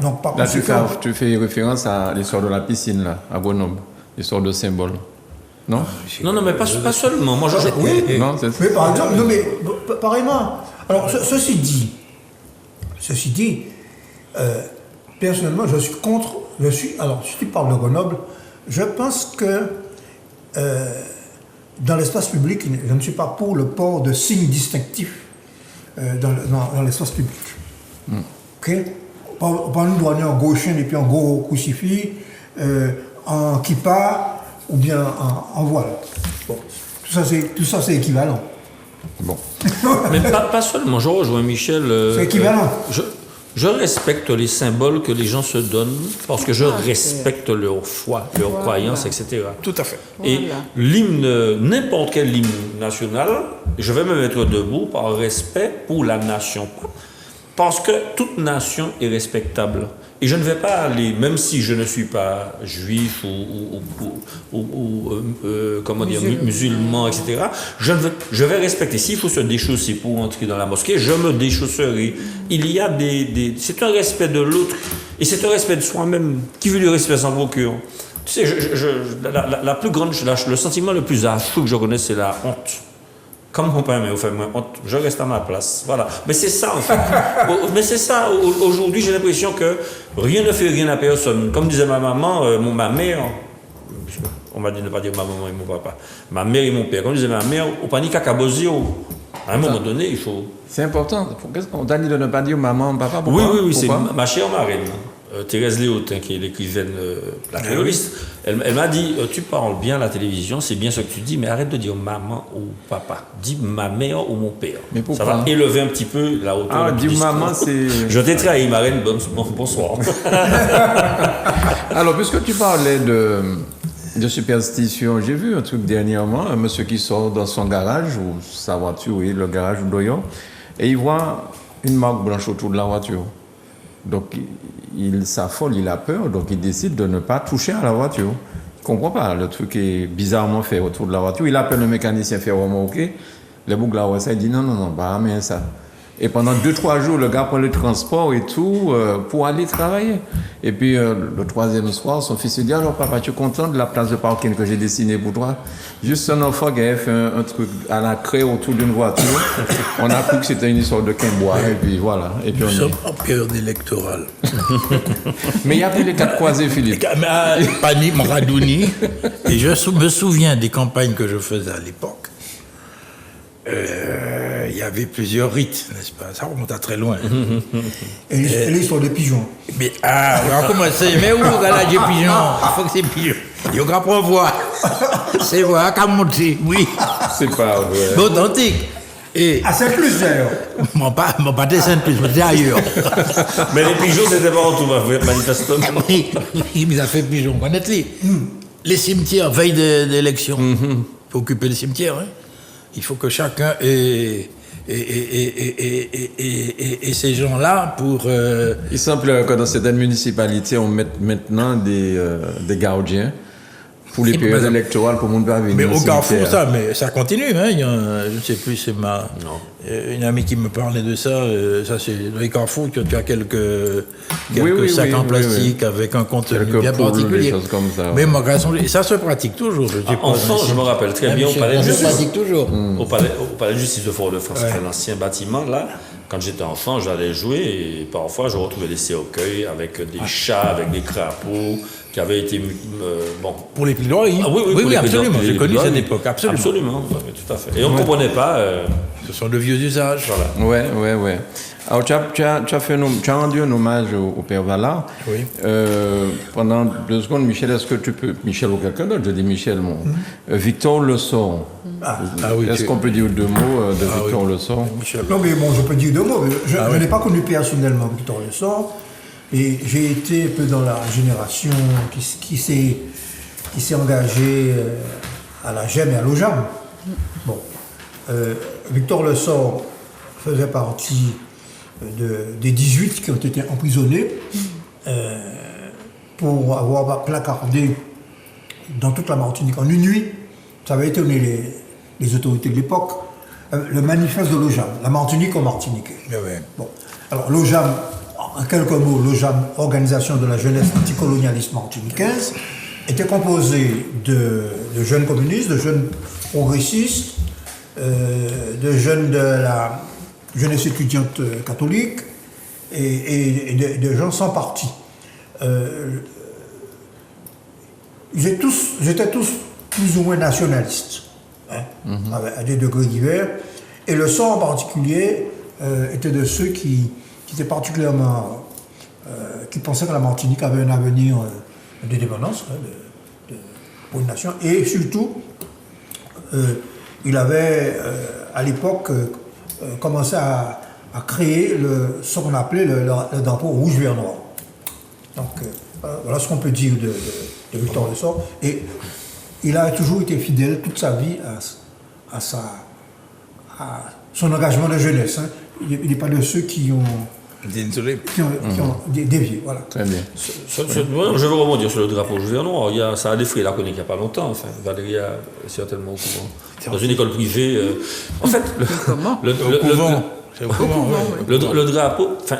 Donc, par Là, conséquent, tu fais référence à l'histoire de la piscine, là, à Grenoble, l'histoire de symbole. Non? Non, mais pas seulement. Moi, oui, Non, c'est ça. mais par exemple, non, mais pareillement. Alors, ceci dit, personnellement, je suis contre. Alors, si tu parles de Grenoble, je pense que dans l'espace public, je ne suis pas pour le port de signes distinctifs dans l'espace public. Ok? Pas nous doit aller en gros chien et puis en gros crucifix, en kippa ou bien en voile. Bon, tout ça c'est équivalent. Bon. Mais pas seulement. Je rejoins Michel. C'est équivalent. Je respecte les symboles que les gens se donnent parce que je respecte leur foi, leur croyance, etc. Tout à fait. Et l'hymne, n'importe quel hymne national, je vais me mettre debout par respect pour la nation. Parce que toute nation est respectable. Et je ne vais pas aller, même si je ne suis pas juif comment dire, musulman, etc., je vais respecter. S'il faut se déchausser pour entrer dans la mosquée, je me déchausserai. Il y a c'est un respect de l'autre. Et c'est un respect de soi-même. Qui veut du respect sans procure? Tu sais, la plus grande, le sentiment le plus affreux que je connais, c'est la honte. Comme mon père m'a fait moi honte, je reste à ma place. Voilà. Mais c'est ça, en fait. Mais c'est ça. Aujourd'hui, j'ai l'impression que rien ne fait rien à personne. Comme disait ma maman, ma mère, on m'a dit de ne pas dire ma maman et mon papa, ma mère et mon père. Comme disait ma mère, au panique à Cabozio. À un moment donné, il faut. C'est important. Qu'est-ce qu'on t'a dit de ne pas dire maman, papa? Oui, Pourquoi? c'est ma chère marraine. Thérèse Léotin, qui est l'écrivaine, la terroriste, elle m'a dit tu parles bien à la télévision, c'est bien ce que tu dis, mais arrête de dire maman ou papa. Dis ma mère ou mon père. Mais pourquoi? Ça va élever un petit peu la hauteur. Ah, dis maman, c'est. Je t'ai trahi, marraine, bonsoir. Alors, puisque tu parlais de superstition, j'ai vu un truc dernièrement, un monsieur qui sort dans son garage, ou sa voiture, oui, le garage d'Oyon, et il voit une marque blanche autour de la voiture. Donc, il s'affole, il a peur, donc il décide de ne pas toucher à la voiture. Il ne comprend pas, le truc est bizarrement fait autour de la voiture. Il appelle le mécanicien, fait remarquer. Le bouc la il dit non, pas mais ça. Et pendant 2-3 jours, le gars prend le transport et tout pour aller travailler. Et puis le troisième soir, son fils lui dit alors papa, tu es content de la place de parking que j'ai dessinée pour toi? Juste un enfant qui avait fait un truc à la craie autour d'une voiture. On a cru que c'était une histoire de quimbois et puis voilà. Et puis Nous sommes en période électorale. Mais il y a plus les 4 croisés, Philippe. Pani, Mradouni. Et je me souviens des campagnes que je faisais à l'époque. Il y avait plusieurs rites, n'est-ce pas? Ça remonte à très loin. Et l'histoire des pigeons. Mais, on va commencer. Mais où là, j'ai pigeon? Il faut que c'est pigeon. Il y a qu'on voir. C'est voir, qu'à monter, oui. C'est pas vrai. Authentique. Et. À Saint-Clus, d'ailleurs. Mon pas de Saint-Clus, mais c'était ailleurs. Mais les pigeons, c'était pas en tout, manifestement. Oui, mais ça fait pigeon. Connaissez les cimetières, veille d'élection. Il faut occuper les cimetières, hein. Il faut que chacun ait ces gens-là pour... Il semble que dans certaines municipalités, on met maintenant des gardiens pour les périodes électorales pour monde pas venir. Mais au Carrefour, ça, mais ça continue. Hein. Il y a je ne sais plus, c'est une amie qui me parlait de ça. Ça, c'est les Carrefour, tu as quelques sacs en plastique avec un contenu bien particulier. Des choses comme ça, mais ça se pratique toujours. Enfant, je me rappelle très bien, au palais de justice. pratique toujours. Au palais de justice de Fort-de-France, c'est un ancien bâtiment là. Quand j'étais enfant, j'allais jouer et parfois je retrouvais des cercueils avec des chats, avec des crapauds qui avaient été pour les plaidoiries. Ah, oui, absolument. J'ai connu cette époque, absolument. Oui, tout à fait. Et on ne comprenait pas. Ce sont de vieux usages. Voilà. Ouais. Alors, tu as rendu un hommage au père Vallard. Oui. Pendant 2 secondes, Michel, est-ce que tu peux... Michel ou quelqu'un d'autre, je dis Michel, Victor Lesson. Oui, est-ce qu'on peut dire 2 mots de Victor Lesson? Non, mais bon, je peux dire 2 mots. Je n'ai pas connu personnellement Victor Lesson. Et j'ai été un peu dans la génération qui s'est engagée à la GEM et à l'OJAM. Bon. Victor Lessort faisait partie des 18 qui ont été emprisonnés pour avoir placardé dans toute la Martinique en une nuit. Ça avait étonné les autorités de l'époque. Le manifeste de l'OJAM, la Martinique aux Martiniquais. Bon. Alors l'OJAM, en quelques mots, l'OJAM, Organisation de la jeunesse anticolonialiste martiniquaise, était composé de jeunes communistes, de jeunes progressistes, de jeunes de la jeunesse étudiante catholique et de gens sans parti. Ils étaient tous plus ou moins nationalistes, à des degrés divers. Et le sort en particulier était de ceux qui étaient particulièrement... qui pensaient que la Martinique avait un avenir d'indépendance pour une nation. Et surtout, il avait, à l'époque, commencé à créer ce qu'on appelait le drapeau rouge, vert, noir. Donc, voilà ce qu'on peut dire de Victor Lessort. Et il a toujours été fidèle toute sa vie à son engagement de jeunesse. Hein. Il n'est pas de ceux qui ont dévié. Voilà. Très bien. Je veux rebondir sur le drapeau rouge vert noir. Ça a défrayé la chronique il n'y a pas longtemps. Enfin, Valérie est certainement au courant. Dans une école privée. En fait, le drapeau, enfin,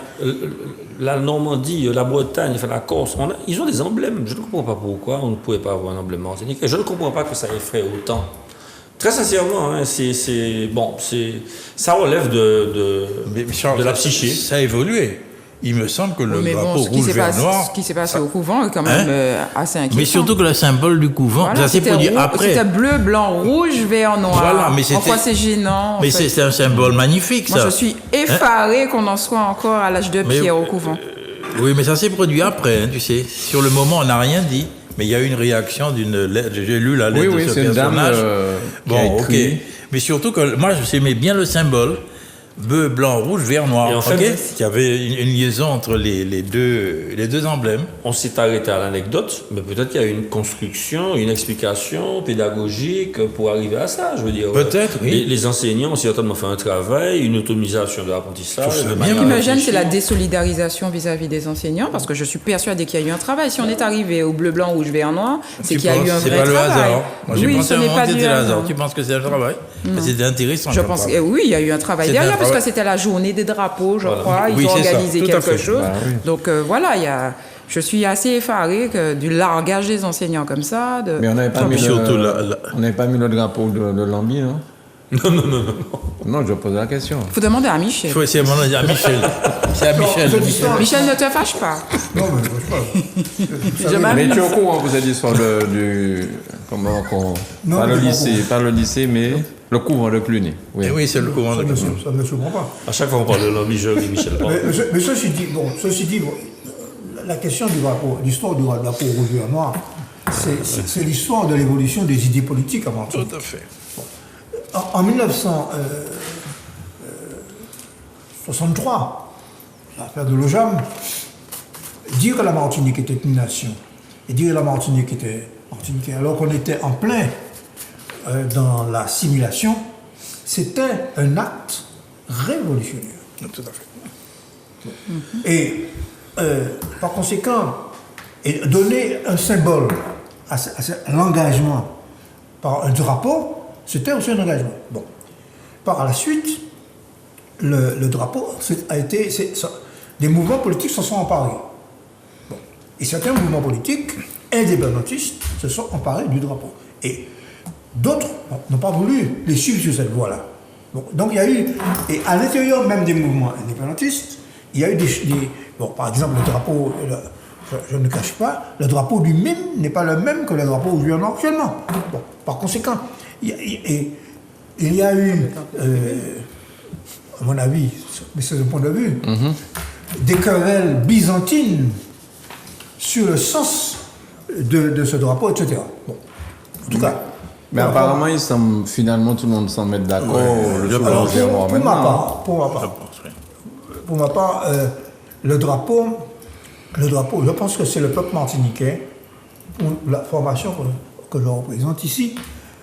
la Normandie, la Bretagne, enfin, la Corse, ils ont des emblèmes. Je ne comprends pas pourquoi on ne pouvait pas avoir un emblème martinique. Et je ne comprends pas que ça effraie autant. Très sincèrement, hein, ça relève de la psyché. Ça a évolué. Il me semble que le drapeau rouge, vert, noir... Ce qui s'est passé au couvent est quand même assez inquiétant. Mais surtout que le symbole du couvent, voilà, ça s'est produit après. C'était bleu, blanc, rouge, vert, noir. Voilà, mais en quoi c'est gênant. Mais c'est un symbole magnifique, ça. Moi, je suis effarée qu'on en soit encore à l'âge de pierre au couvent. Oui, mais ça s'est produit après, hein, tu sais. Sur le moment, on n'a rien dit. Mais il y a eu une réaction d'une lettre. J'ai lu la lettre de ce personnage. Bon, ok. Mais surtout que moi, j'aimais bien le symbole. Bleu, blanc, rouge, vert, noir. Et en fait, il y avait une liaison entre les deux emblèmes. On s'est arrêté à l'anecdote, mais peut-être qu'il y a une construction, une explication pédagogique pour arriver à ça. Je veux dire, peut-être, oui. Les enseignants ont certainement fait un travail, une automisation de l'apprentissage. Ce qui me gêne, c'est la désolidarisation vis-à-vis des enseignants, parce que je suis persuadée qu'il y a eu un travail. Si on est arrivé au bleu, blanc, rouge, vert, noir, c'est qu'il y a eu un vrai travail. C'est pas le hasard. Moi, j'ai pensé à un moment que c'était le hasard. Tu penses que c'est un travail? C'était intéressant. Je pense que oui, il y a eu un travail derrière. Parce que c'était la journée des drapeaux, je crois. Ils ont organisé quelque chose. Bah, oui. Donc voilà, je suis assez effarée du largage des enseignants comme ça. Mais on n'avait pas, mis le drapeau de Lambi, non? Non. Non, je pose la question. Il faut demander à Michel. Il faut essayer de demander à Michel. C'est à Michel. Michel, ne te fâche pas. Non, mais ne fâche pas. Mais tu es au courant, vous avez dit sur pas le lycée, mais le couvent de Cluny. Oui, oui, c'est le couvent de Cluny. Ça ne me surprend pas. À chaque fois qu'on parle de Lambi, je dis Michel. Mais ceci dit, la question du drapeau, l'histoire du drapeau rouge et noir, c'est l'histoire de l'évolution des idées politiques avant tout. Tout à fait. En 1963, l'affaire de l'OJAM, dire que la Martinique était une nation et dire que la Martinique était martiniquaise, alors qu'on était en plein dans la simulation, c'était un acte révolutionnaire. Tout à fait. Et par conséquent, donner un symbole à l'engagement par un drapeau, c'était aussi un engagement. Bon. Par la suite, le drapeau des mouvements politiques se sont emparés. Bon. Et certains mouvements politiques indépendantistes se sont emparés du drapeau. Et d'autres n'ont pas voulu les suivre sur cette voie-là. Bon. Donc il y a eu, et à l'intérieur même des mouvements indépendantistes, il y a eu par exemple, le drapeau, je ne cache pas, le drapeau lui-même n'est pas le même que le drapeau où nous en actuellement. Bon. Par conséquent, il y a eu, à mon avis, mais c'est un point de vue, des querelles byzantines sur le sens de ce drapeau, etc. Bon. En tout cas. Mais apparemment, finalement, tout le monde semble mettre d'accord. Pour ma part, le drapeau, je pense que c'est le peuple martiniquais, pour la formation que je représente ici,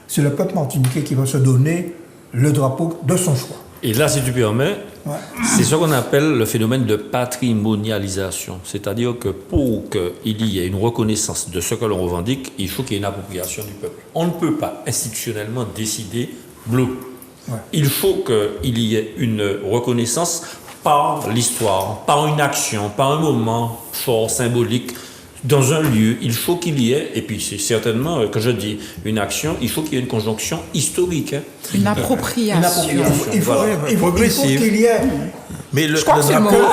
c'est le peuple martiniquais qui va se donner le drapeau de son choix. Et là, si tu permets, Ouais. c'est ce qu'on appelle le phénomène de patrimonialisation. C'est-à-dire que pour qu'il y ait une reconnaissance de ce que l'on revendique, il faut qu'il y ait une appropriation du peuple. On ne peut pas institutionnellement décider bleu. Ouais. Il faut qu'il y ait une reconnaissance par l'histoire, par une action, par un moment fort, symbolique, dans un lieu. Il faut qu'il y ait, et puis c'est certainement, quand je dis une action, il faut qu'il y ait une conjonction historique. Hein. Une appropriation. Il faut, Voilà. il faut qu'il y ait. Mais Je crois que c'est le drapeau- moment.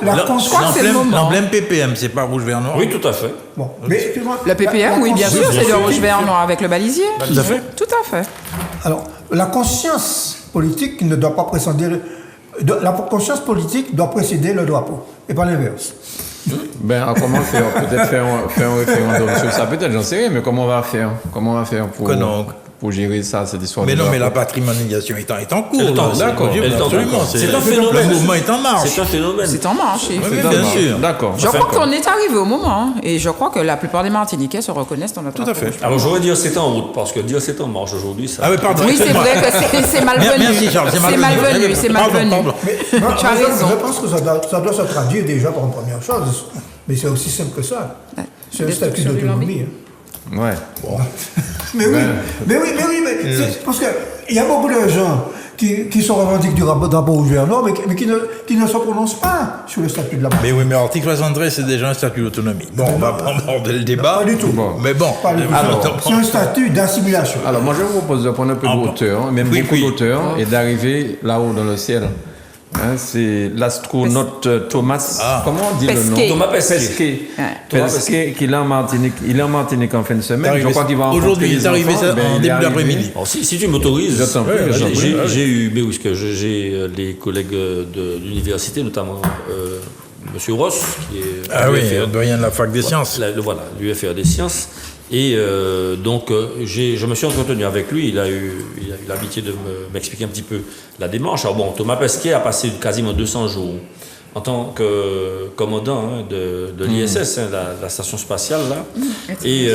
La le- conscience- Je crois que c'est le moment. L'emblème PPM, c'est pas rouge, vert, noir. Oui, tout à fait. Bon, mais excuse-moi, Le PPM, oui, bien sûr, c'est le rouge vert noir avec le balisier. Tout à fait. Tout à fait. Alors, la conscience politique ne doit pas précéder. La conscience politique doit précéder le drapeau, et pas l'inverse. Ben, comment faire? Peut-être faire un référendum sur ça, peut-être, j'en sais rien, mais comment on va faire? Comment on va faire Que non. pour gérer ça, cette histoire Mais de non, mais drapeau? la patrimonialisation est en cours. Elle est en- là, d'accord, c'est- elle est en absolument. cours. C'est un phénomène. Le mouvement est en marche. C'est un phénomène. C'est en marche. Oui, C'est bien d'accord. sûr. D'accord. Je crois qu'on est arrivé au moment, hein, et je crois que la plupart des Martiniquais se reconnaissent dans notre Tout à fait. Alors j'aurais dit c'est en route, parce que dire c'est en marche aujourd'hui, ça... Ah oui, pardon. Oui, c'est excuse-moi. vrai que c'est malvenu. Merci, Charles, c'est malvenu. C'est Pardon, malvenu. pardon. Moi, Tu as raison. Je pense que ça doit se traduire déjà par une première chose, mais c'est aussi simple que ça. C'est un statut Destruction du d'autonomie. Ouais. Mais oui, mais c'est parce qu'il y a beaucoup de gens qui se revendiquent du drapeau rouge vert noir, mais qui ne se prononcent pas sur le statut de la Mais oui, mais l'article 73, c'est déjà un statut d'autonomie. Bon, on va pas aborder le débat. Pas du tout. Bon. Mais bon. Pas du tout. C'est un statut d'assimilation. Alors, moi, je vous propose de prendre un peu Ah de bon. hauteur, même Oui, beaucoup oui. d'auteur, et d'arriver là-haut dans le ciel. Hein, c'est l'astronaute Thomas. Ah. Comment on dit le Pesquet. nom? Thomas Pesquet. Pesquet. Ouais. Thomas Pesquet, qui est en Martinique. Il est en Martinique en fin de semaine. Arrivé- Je crois qu'il va rencontrer Aujourd'hui, il les est arrivé enfants. ça Ben, en il est début arrivé. d'après-midi. Alors, si tu m'autorises, Je t'en prie, je t'en prie. j'ai eu, mais oui, parce que j'ai les collègues de l'université, notamment Monsieur Ross, qui est Ah oui, l'UFR, doyen de la fac des sciences. voilà, l'UFR des sciences. Et donc, je me suis entretenu avec lui. Il a eu l'habitude de m'expliquer un petit peu la démarche. Alors bon, Thomas Pesquet a passé quasiment 200 jours en tant que commandant hein, de l'ISS, hein, la station spatiale là. Et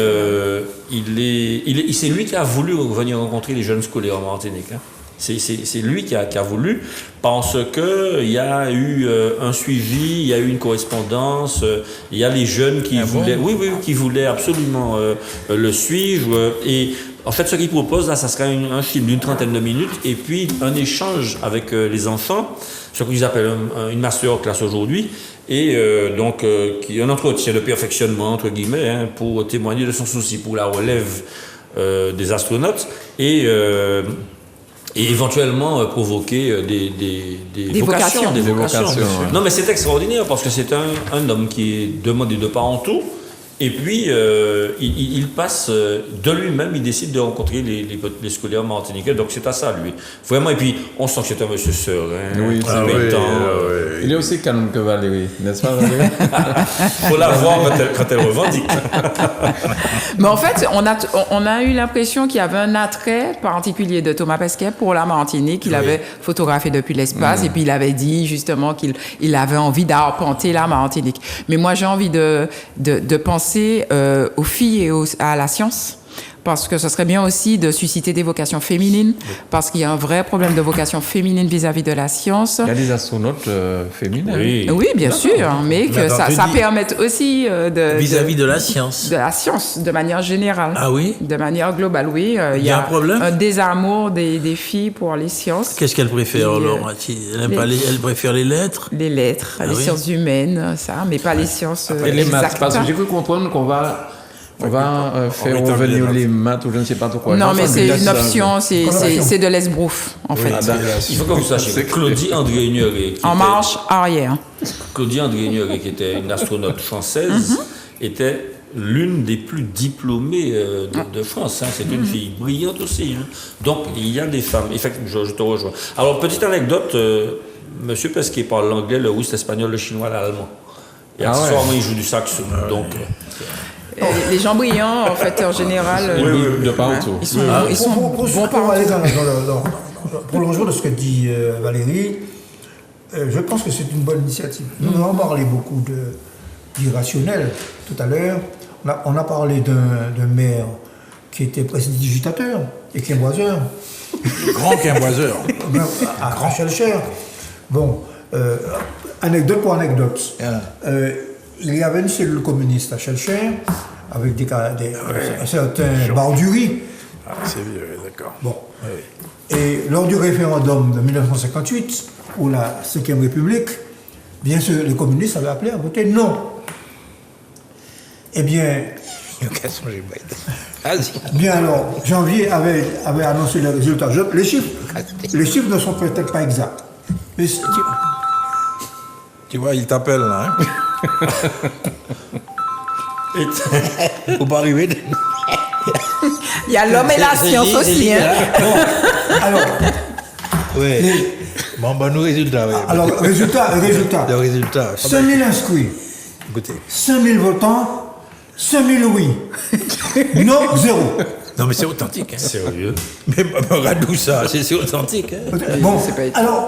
c'est lui qui a voulu venir rencontrer les jeunes scolaires en Martinique. Hein. C'est lui qui a voulu, parce qu'il y a eu un suivi, il y a eu une correspondance, il y a les jeunes qui voulaient, qui voulaient absolument le suivre. Et en fait, ce qu'il propose là, ça sera un film d'une trentaine de minutes, et puis un échange avec les enfants, ce qu'ils appellent une masterclass aujourd'hui, et donc qui est un entretien de perfectionnement entre guillemets, hein, pour témoigner de son souci pour la relève des astronautes et éventuellement provoquer des vocations. vocations. Des vocations, ouais. Non, mais c'est extraordinaire parce que c'est un homme qui est demandé de part en tout. Et puis, il passe de lui-même, il décide de rencontrer les scolaires martiniquais. Donc, c'est à ça, lui. Vraiment, et puis, on sent que c'est un monsieur serein. Oui, c'est compétent, vrai. Il est aussi calme que Valérie, n'est-ce pas, Valérie? faut la voir quand elle revendique. Mais en fait, on a eu l'impression qu'il y avait un attrait particulier de Thomas Pesquet pour la Martinique. Il avait photographié depuis l'espace et puis il avait dit justement qu'il avait envie d'arpenter la Martinique. Mais moi, j'ai envie de penser aux filles et à la science. Parce que ce serait bien aussi de susciter des vocations féminines, parce qu'il y a un vrai problème de vocation féminine vis-à-vis de la science. Il y a des astronautes féminines. Oui, bien sûr, mais que attends, ça tu dis- permette aussi Vis-à-vis de la science. de la science, de manière générale. Ah oui? De manière globale, oui. Il y a un problème? un désamour des filles pour les sciences. Qu'est-ce qu'elle préfère, Et, alors? Elle préfère les lettres? Les lettres, les oui. sciences humaines, ça, mais pas les sciences Et les maths, exactes. parce que j'ai cru comprendre qu'on va faire revenir les maths ou je ne sais pas trop quoi. Non, J'ai mais entendu c'est dire une ça. option, c'est de l'esbrouf, en fait. Il faut que vous sachiez que Claudie André Ignoré, En marche arrière. Claudie André Ignoré, qui était une astronaute française, était l'une des plus diplômées de France. Hein. C'est une fille brillante aussi. Hein. Donc, il y a des femmes. Effectivement, je te rejoins. Alors, petite anecdote, Monsieur Pesquet parle l'anglais, le russe, l'espagnol, le chinois, l'allemand. Et accessoirement, il joue du saxo. Donc, Les gens brillants, en fait, en général, De partout. ils sont Pour aller dans le prolongement de ce que dit Valérie, je pense que c'est une bonne initiative. Nous avons parlé beaucoup d'irrationnel tout à l'heure. On a parlé d'un maire qui était prestidigitateur et quimboiseur. Grand quimboiseur. À Schellcher. Bon, anecdote pour anecdote. Il y avait une cellule communiste à Schellcher avec un certain Barduri. Ah, c'est vieux, d'accord. Bon. Oui. Et lors du référendum de 1958 pour la 5e République, bien sûr, les communistes avaient appelé à voter non. Eh bien, bien alors, Janvier avait annoncé les résultats. Les chiffres ne sont peut-être pas exacts. Mais tu vois, il t'appelle là. Hein? Faut pas arriver. Il y a l'homme et la science aussi. Hein. alors, Oui. Bon, bah, nous, résultats. Oui. alors, résultat. Le résultat. 5 000 inscrits, Écoutez. 5 000 votants, 5 000 oui. Non, 0. Non, mais c'est authentique. Hein. Sérieux. Mais regarde ça, c'est authentique. Hein. Bon, c'est pas été. alors,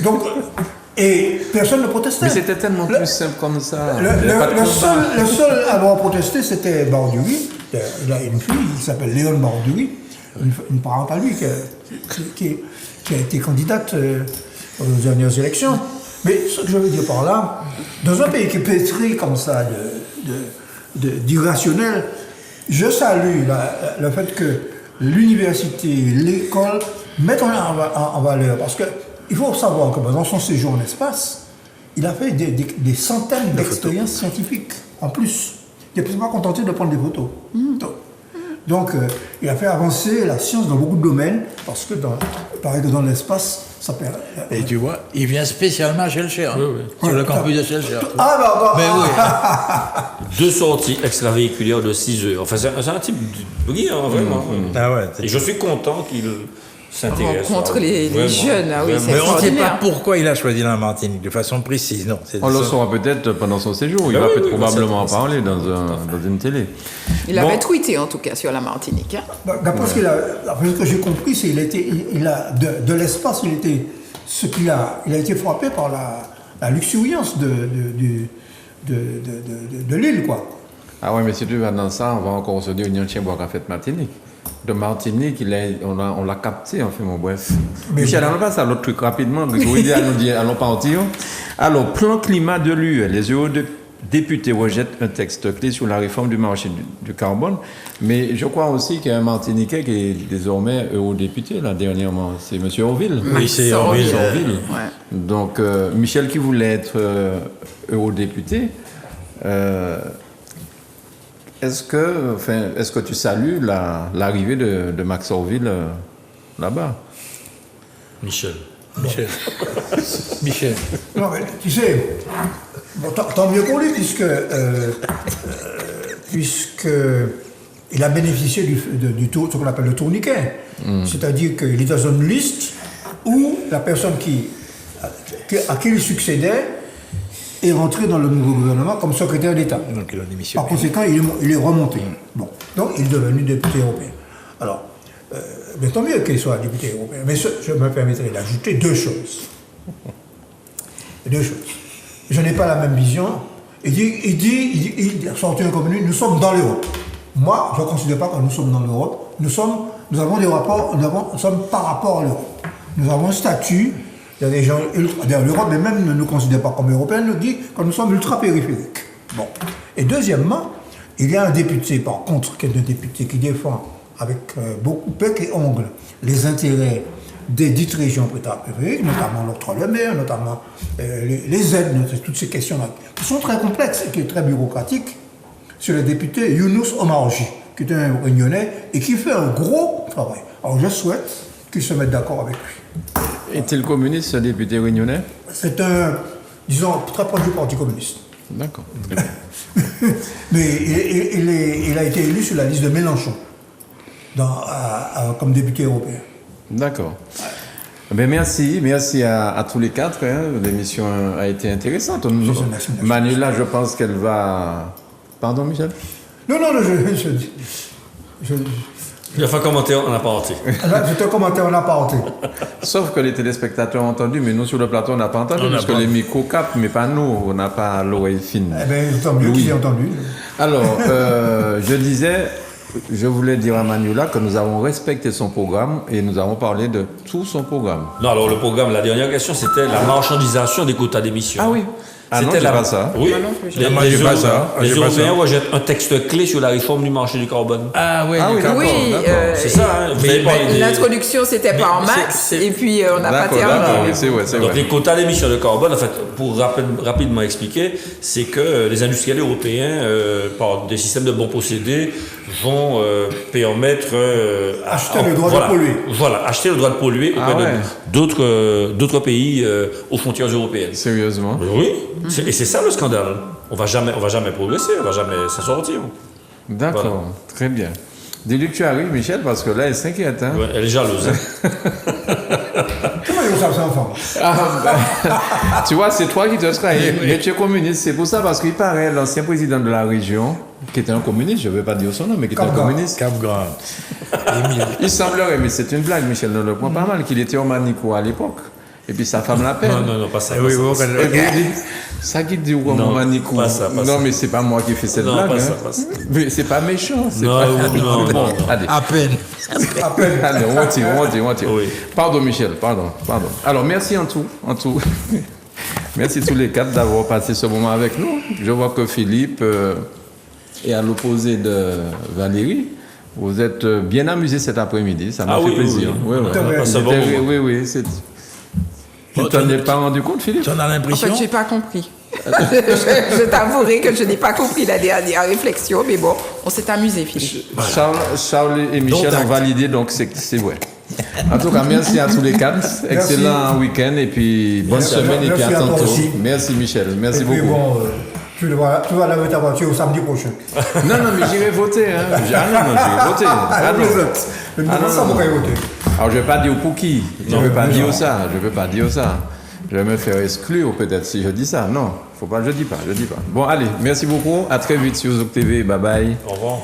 donc, et personne ne protestait. Mais c'était tellement plus simple comme ça. Il y avait pas de Le combat. seul à avoir protesté, c'était Barduri. Il a une fille qui s'appelle Léon Barduri, une parente à lui qui a été candidate aux dernières élections. Mais ce que je veux dire par là, dans un pays qui est pétri comme ça d'irrationnel, je salue le fait que l'université, l'école mettent en valeur. Parce qu'il faut savoir que dans son séjour en espace, il a fait des centaines d'expériences scientifiques en plus. Il ne s'est pas contenté de prendre des photos. Donc, il a fait avancer la science dans beaucoup de domaines, parce que, pareil que dans l'espace, ça permet. Et tu vois, il vient spécialement à Schellcher. Hein, sur le campus de Schellcher. Ah, bah, Mais oui. 2 sorties extravéhiculaires de 6 heures. Enfin, c'est un type brillant, vraiment. Ah ouais. Et je suis content qu'il s'intéresse. Rencontre les Vraiment, jeunes, ah oui, vraiment. c'est Mais on ne sait extraordinaire. pas pourquoi il a choisi la Martinique, de façon précise, non. On le saura peut-être pendant son séjour. Il Ben va oui, peut-être oui, probablement en ça- parler dans une télé. Il avait tweeté en tout cas sur la Martinique. Hein. d'après ce que j'ai compris, c'est de l'espace, il a été frappé par la luxuriance de l'île, quoi. Ah ouais, mais si tu vas dans ça, on va encore se dire une tiens boire café de Martinique. De Martinique, on l'a capté, enfin, bon, bref. Michel, on passe à l'autre truc rapidement. Grégory nous dit, allons partir. Alors, plan climat de l'UE. Les eurodéputés rejettent un texte clé sur la réforme du marché du carbone. Mais je crois aussi qu'il y a un Martiniquais qui est désormais eurodéputé, là, dernièrement. C'est M. Orville. Oui, c'est Ça Orville. revient. Orville. Ouais. Donc, Michel qui voulait être eurodéputé, est-ce que tu salues l'arrivée de Max Orville là-bas? Michel. Michel. Non, mais tu sais, bon, tant mieux pour lui, puisque il a bénéficié du tour, ce qu'on appelle le tourniquet. C'est-à-dire qu'il est dans une liste où la personne à qui il succédait est rentré dans le nouveau gouvernement comme secrétaire d'État. Donc il a démissionné. Par conséquent, il est remonté. Bon. Donc, il est devenu député européen. Alors, mais tant mieux qu'il soit député européen. Mais je me permettrai d'ajouter deux choses. Je n'ai pas la même vision. Il sorti un communiqué, nous sommes dans l'Europe. Moi, je ne considère pas que nous sommes dans l'Europe. Nous avons des rapports, nous sommes par rapport à l'Europe. Nous avons un statut. Il y a des gens, l'Europe même ne nous considère pas comme européens, nous dit que nous sommes ultra-périphériques. Bon. Et deuxièmement, il y a un député, par contre, qui est un député qui défend avec beaucoup bec et ongles les intérêts des dites régions ultra-périphériques, notamment l'octroi de mer, notamment les aides, toutes ces questions-là, qui sont très complexes et qui sont très bureaucratiques, sur le député Younous Omarji, qui est un Réunionnais et qui fait un gros travail. Alors je souhaite qu'il se mette d'accord avec lui. Est-il communiste, ce député réunionnais? C'est un, disons, très proche du Parti communiste. D'accord. Mais il a été élu sur la liste de Mélenchon comme député européen. D'accord. Ben merci à tous les quatre. Hein. L'émission a été intéressante. Merci. Manuela, je pense qu'elle va... Pardon, Michel? Non, Il a fait un commentaire en apparenté. c'est un commentaire en apparenté. Sauf que les téléspectateurs ont entendu, mais nous sur le plateau, on n'a pas entendu, parce que les micros captent, mais pas nous, on n'a pas l'oreille fine. Eh bien, tant mieux qu'il ait entendu. Alors, je disais je voulais dire à Manuela que nous avons respecté son programme et nous avons parlé de tout son programme. Non, alors le programme, la dernière question, c'était la marchandisation des quotas d'émission. Ah oui. Ah non, C'était j'ai pas ça. Oui, Ah non plus, j'ai les, pas ça. les J'ai pas ça. les J'ai pas Européens ça. rejettent un texte clé sur la réforme du marché du carbone. Ah oui, Ah oui, d'accord. Oui, C'est ça, hein. Vous avez parlé des- l'introduction c'était pas en Mais max, c'est- et puis on n'a pas D'accord, terminé. d'accord, oui, c'est vrai, c'est Donc vrai. les quotas d'émissions de carbone, en fait, pour rapidement expliquer, c'est que les industriels européens, par des systèmes de bons procédés, vont permettre Acheter le droit de polluer. Voilà, acheter le droit de polluer Ah auprès ouais. d'autres pays aux frontières européennes. Sérieusement. Oui, et c'est ça le scandale. On va jamais progresser, on va jamais s'en sortir. D'accord, Voilà. très bien. Dis-lui que tu arrives, Michel, parce que là, elle s'inquiète. Hein? Ouais, elle est jalouse. Hein. Comment ils savent ça, enfant? Tu vois, c'est toi qui te trahis. Mais tu es communiste, c'est pour ça, parce qu'il paraît, l'ancien président de la région, qui était un communiste, je ne vais pas dire son nom, mais qui était un Capgras. communiste. Cap-Grand. Émile. Il semblerait, mais c'est une blague, Michel ne le prend pas mal, qu'il était au Manico à l'époque. Et puis sa femme l'appelle. Non, pas ça. Eh pas oui, ça. bon, Et puis il dit, ça qui dit au Non, Manico. pas ça, pas non, ça. mais c'est pas moi qui fais cette Non, blague. pas hein. ça, pas ça. Mais c'est pas méchant. C'est Non, pas... non, Bon, non. allez. à peine. À peine. Allez, on tire. Oui. Pardon, Michel, pardon. Alors, merci en tout. Merci tous les quatre d'avoir passé ce moment avec nous. Je vois que Philippe est à l'opposé de Valérie. Vous êtes bien amusés cet après-midi, ça m'a Ah fait oui, plaisir. oui. Oui, On a passé un bon C'était- moment. oui, c'est... Tu Oh, t'en tu- es pas rendu compte, Philippe? Tu en as En l'impression? fait, j'ai pas compris. je t'avouerai que je n'ai pas compris la dernière réflexion, mais bon, on s'est amusé, Philippe. Charles et Michel Donc, ont validé, donc c'est vrai. En tout cas, merci à tous les quatre. Excellent week-end et puis bonne Merci. semaine et puis à Merci à toi tantôt. aussi. Merci Michel, merci Et puis beaucoup. bon, tu vas laver ta voiture au samedi prochain. Non, mais j'irai voter. Hein. J'irai voter. Ah, non. plaisante. Mais Ah, non, ça, non. vous pouvez voter. Alors je ne vais pas dire pour qui. Je ne vais pas dire ça. Je vais me faire exclure peut-être si je dis ça. Non, faut pas. Je dis pas. Bon, allez, merci beaucoup. À très vite sur Zouk TV. Bye bye. Au revoir.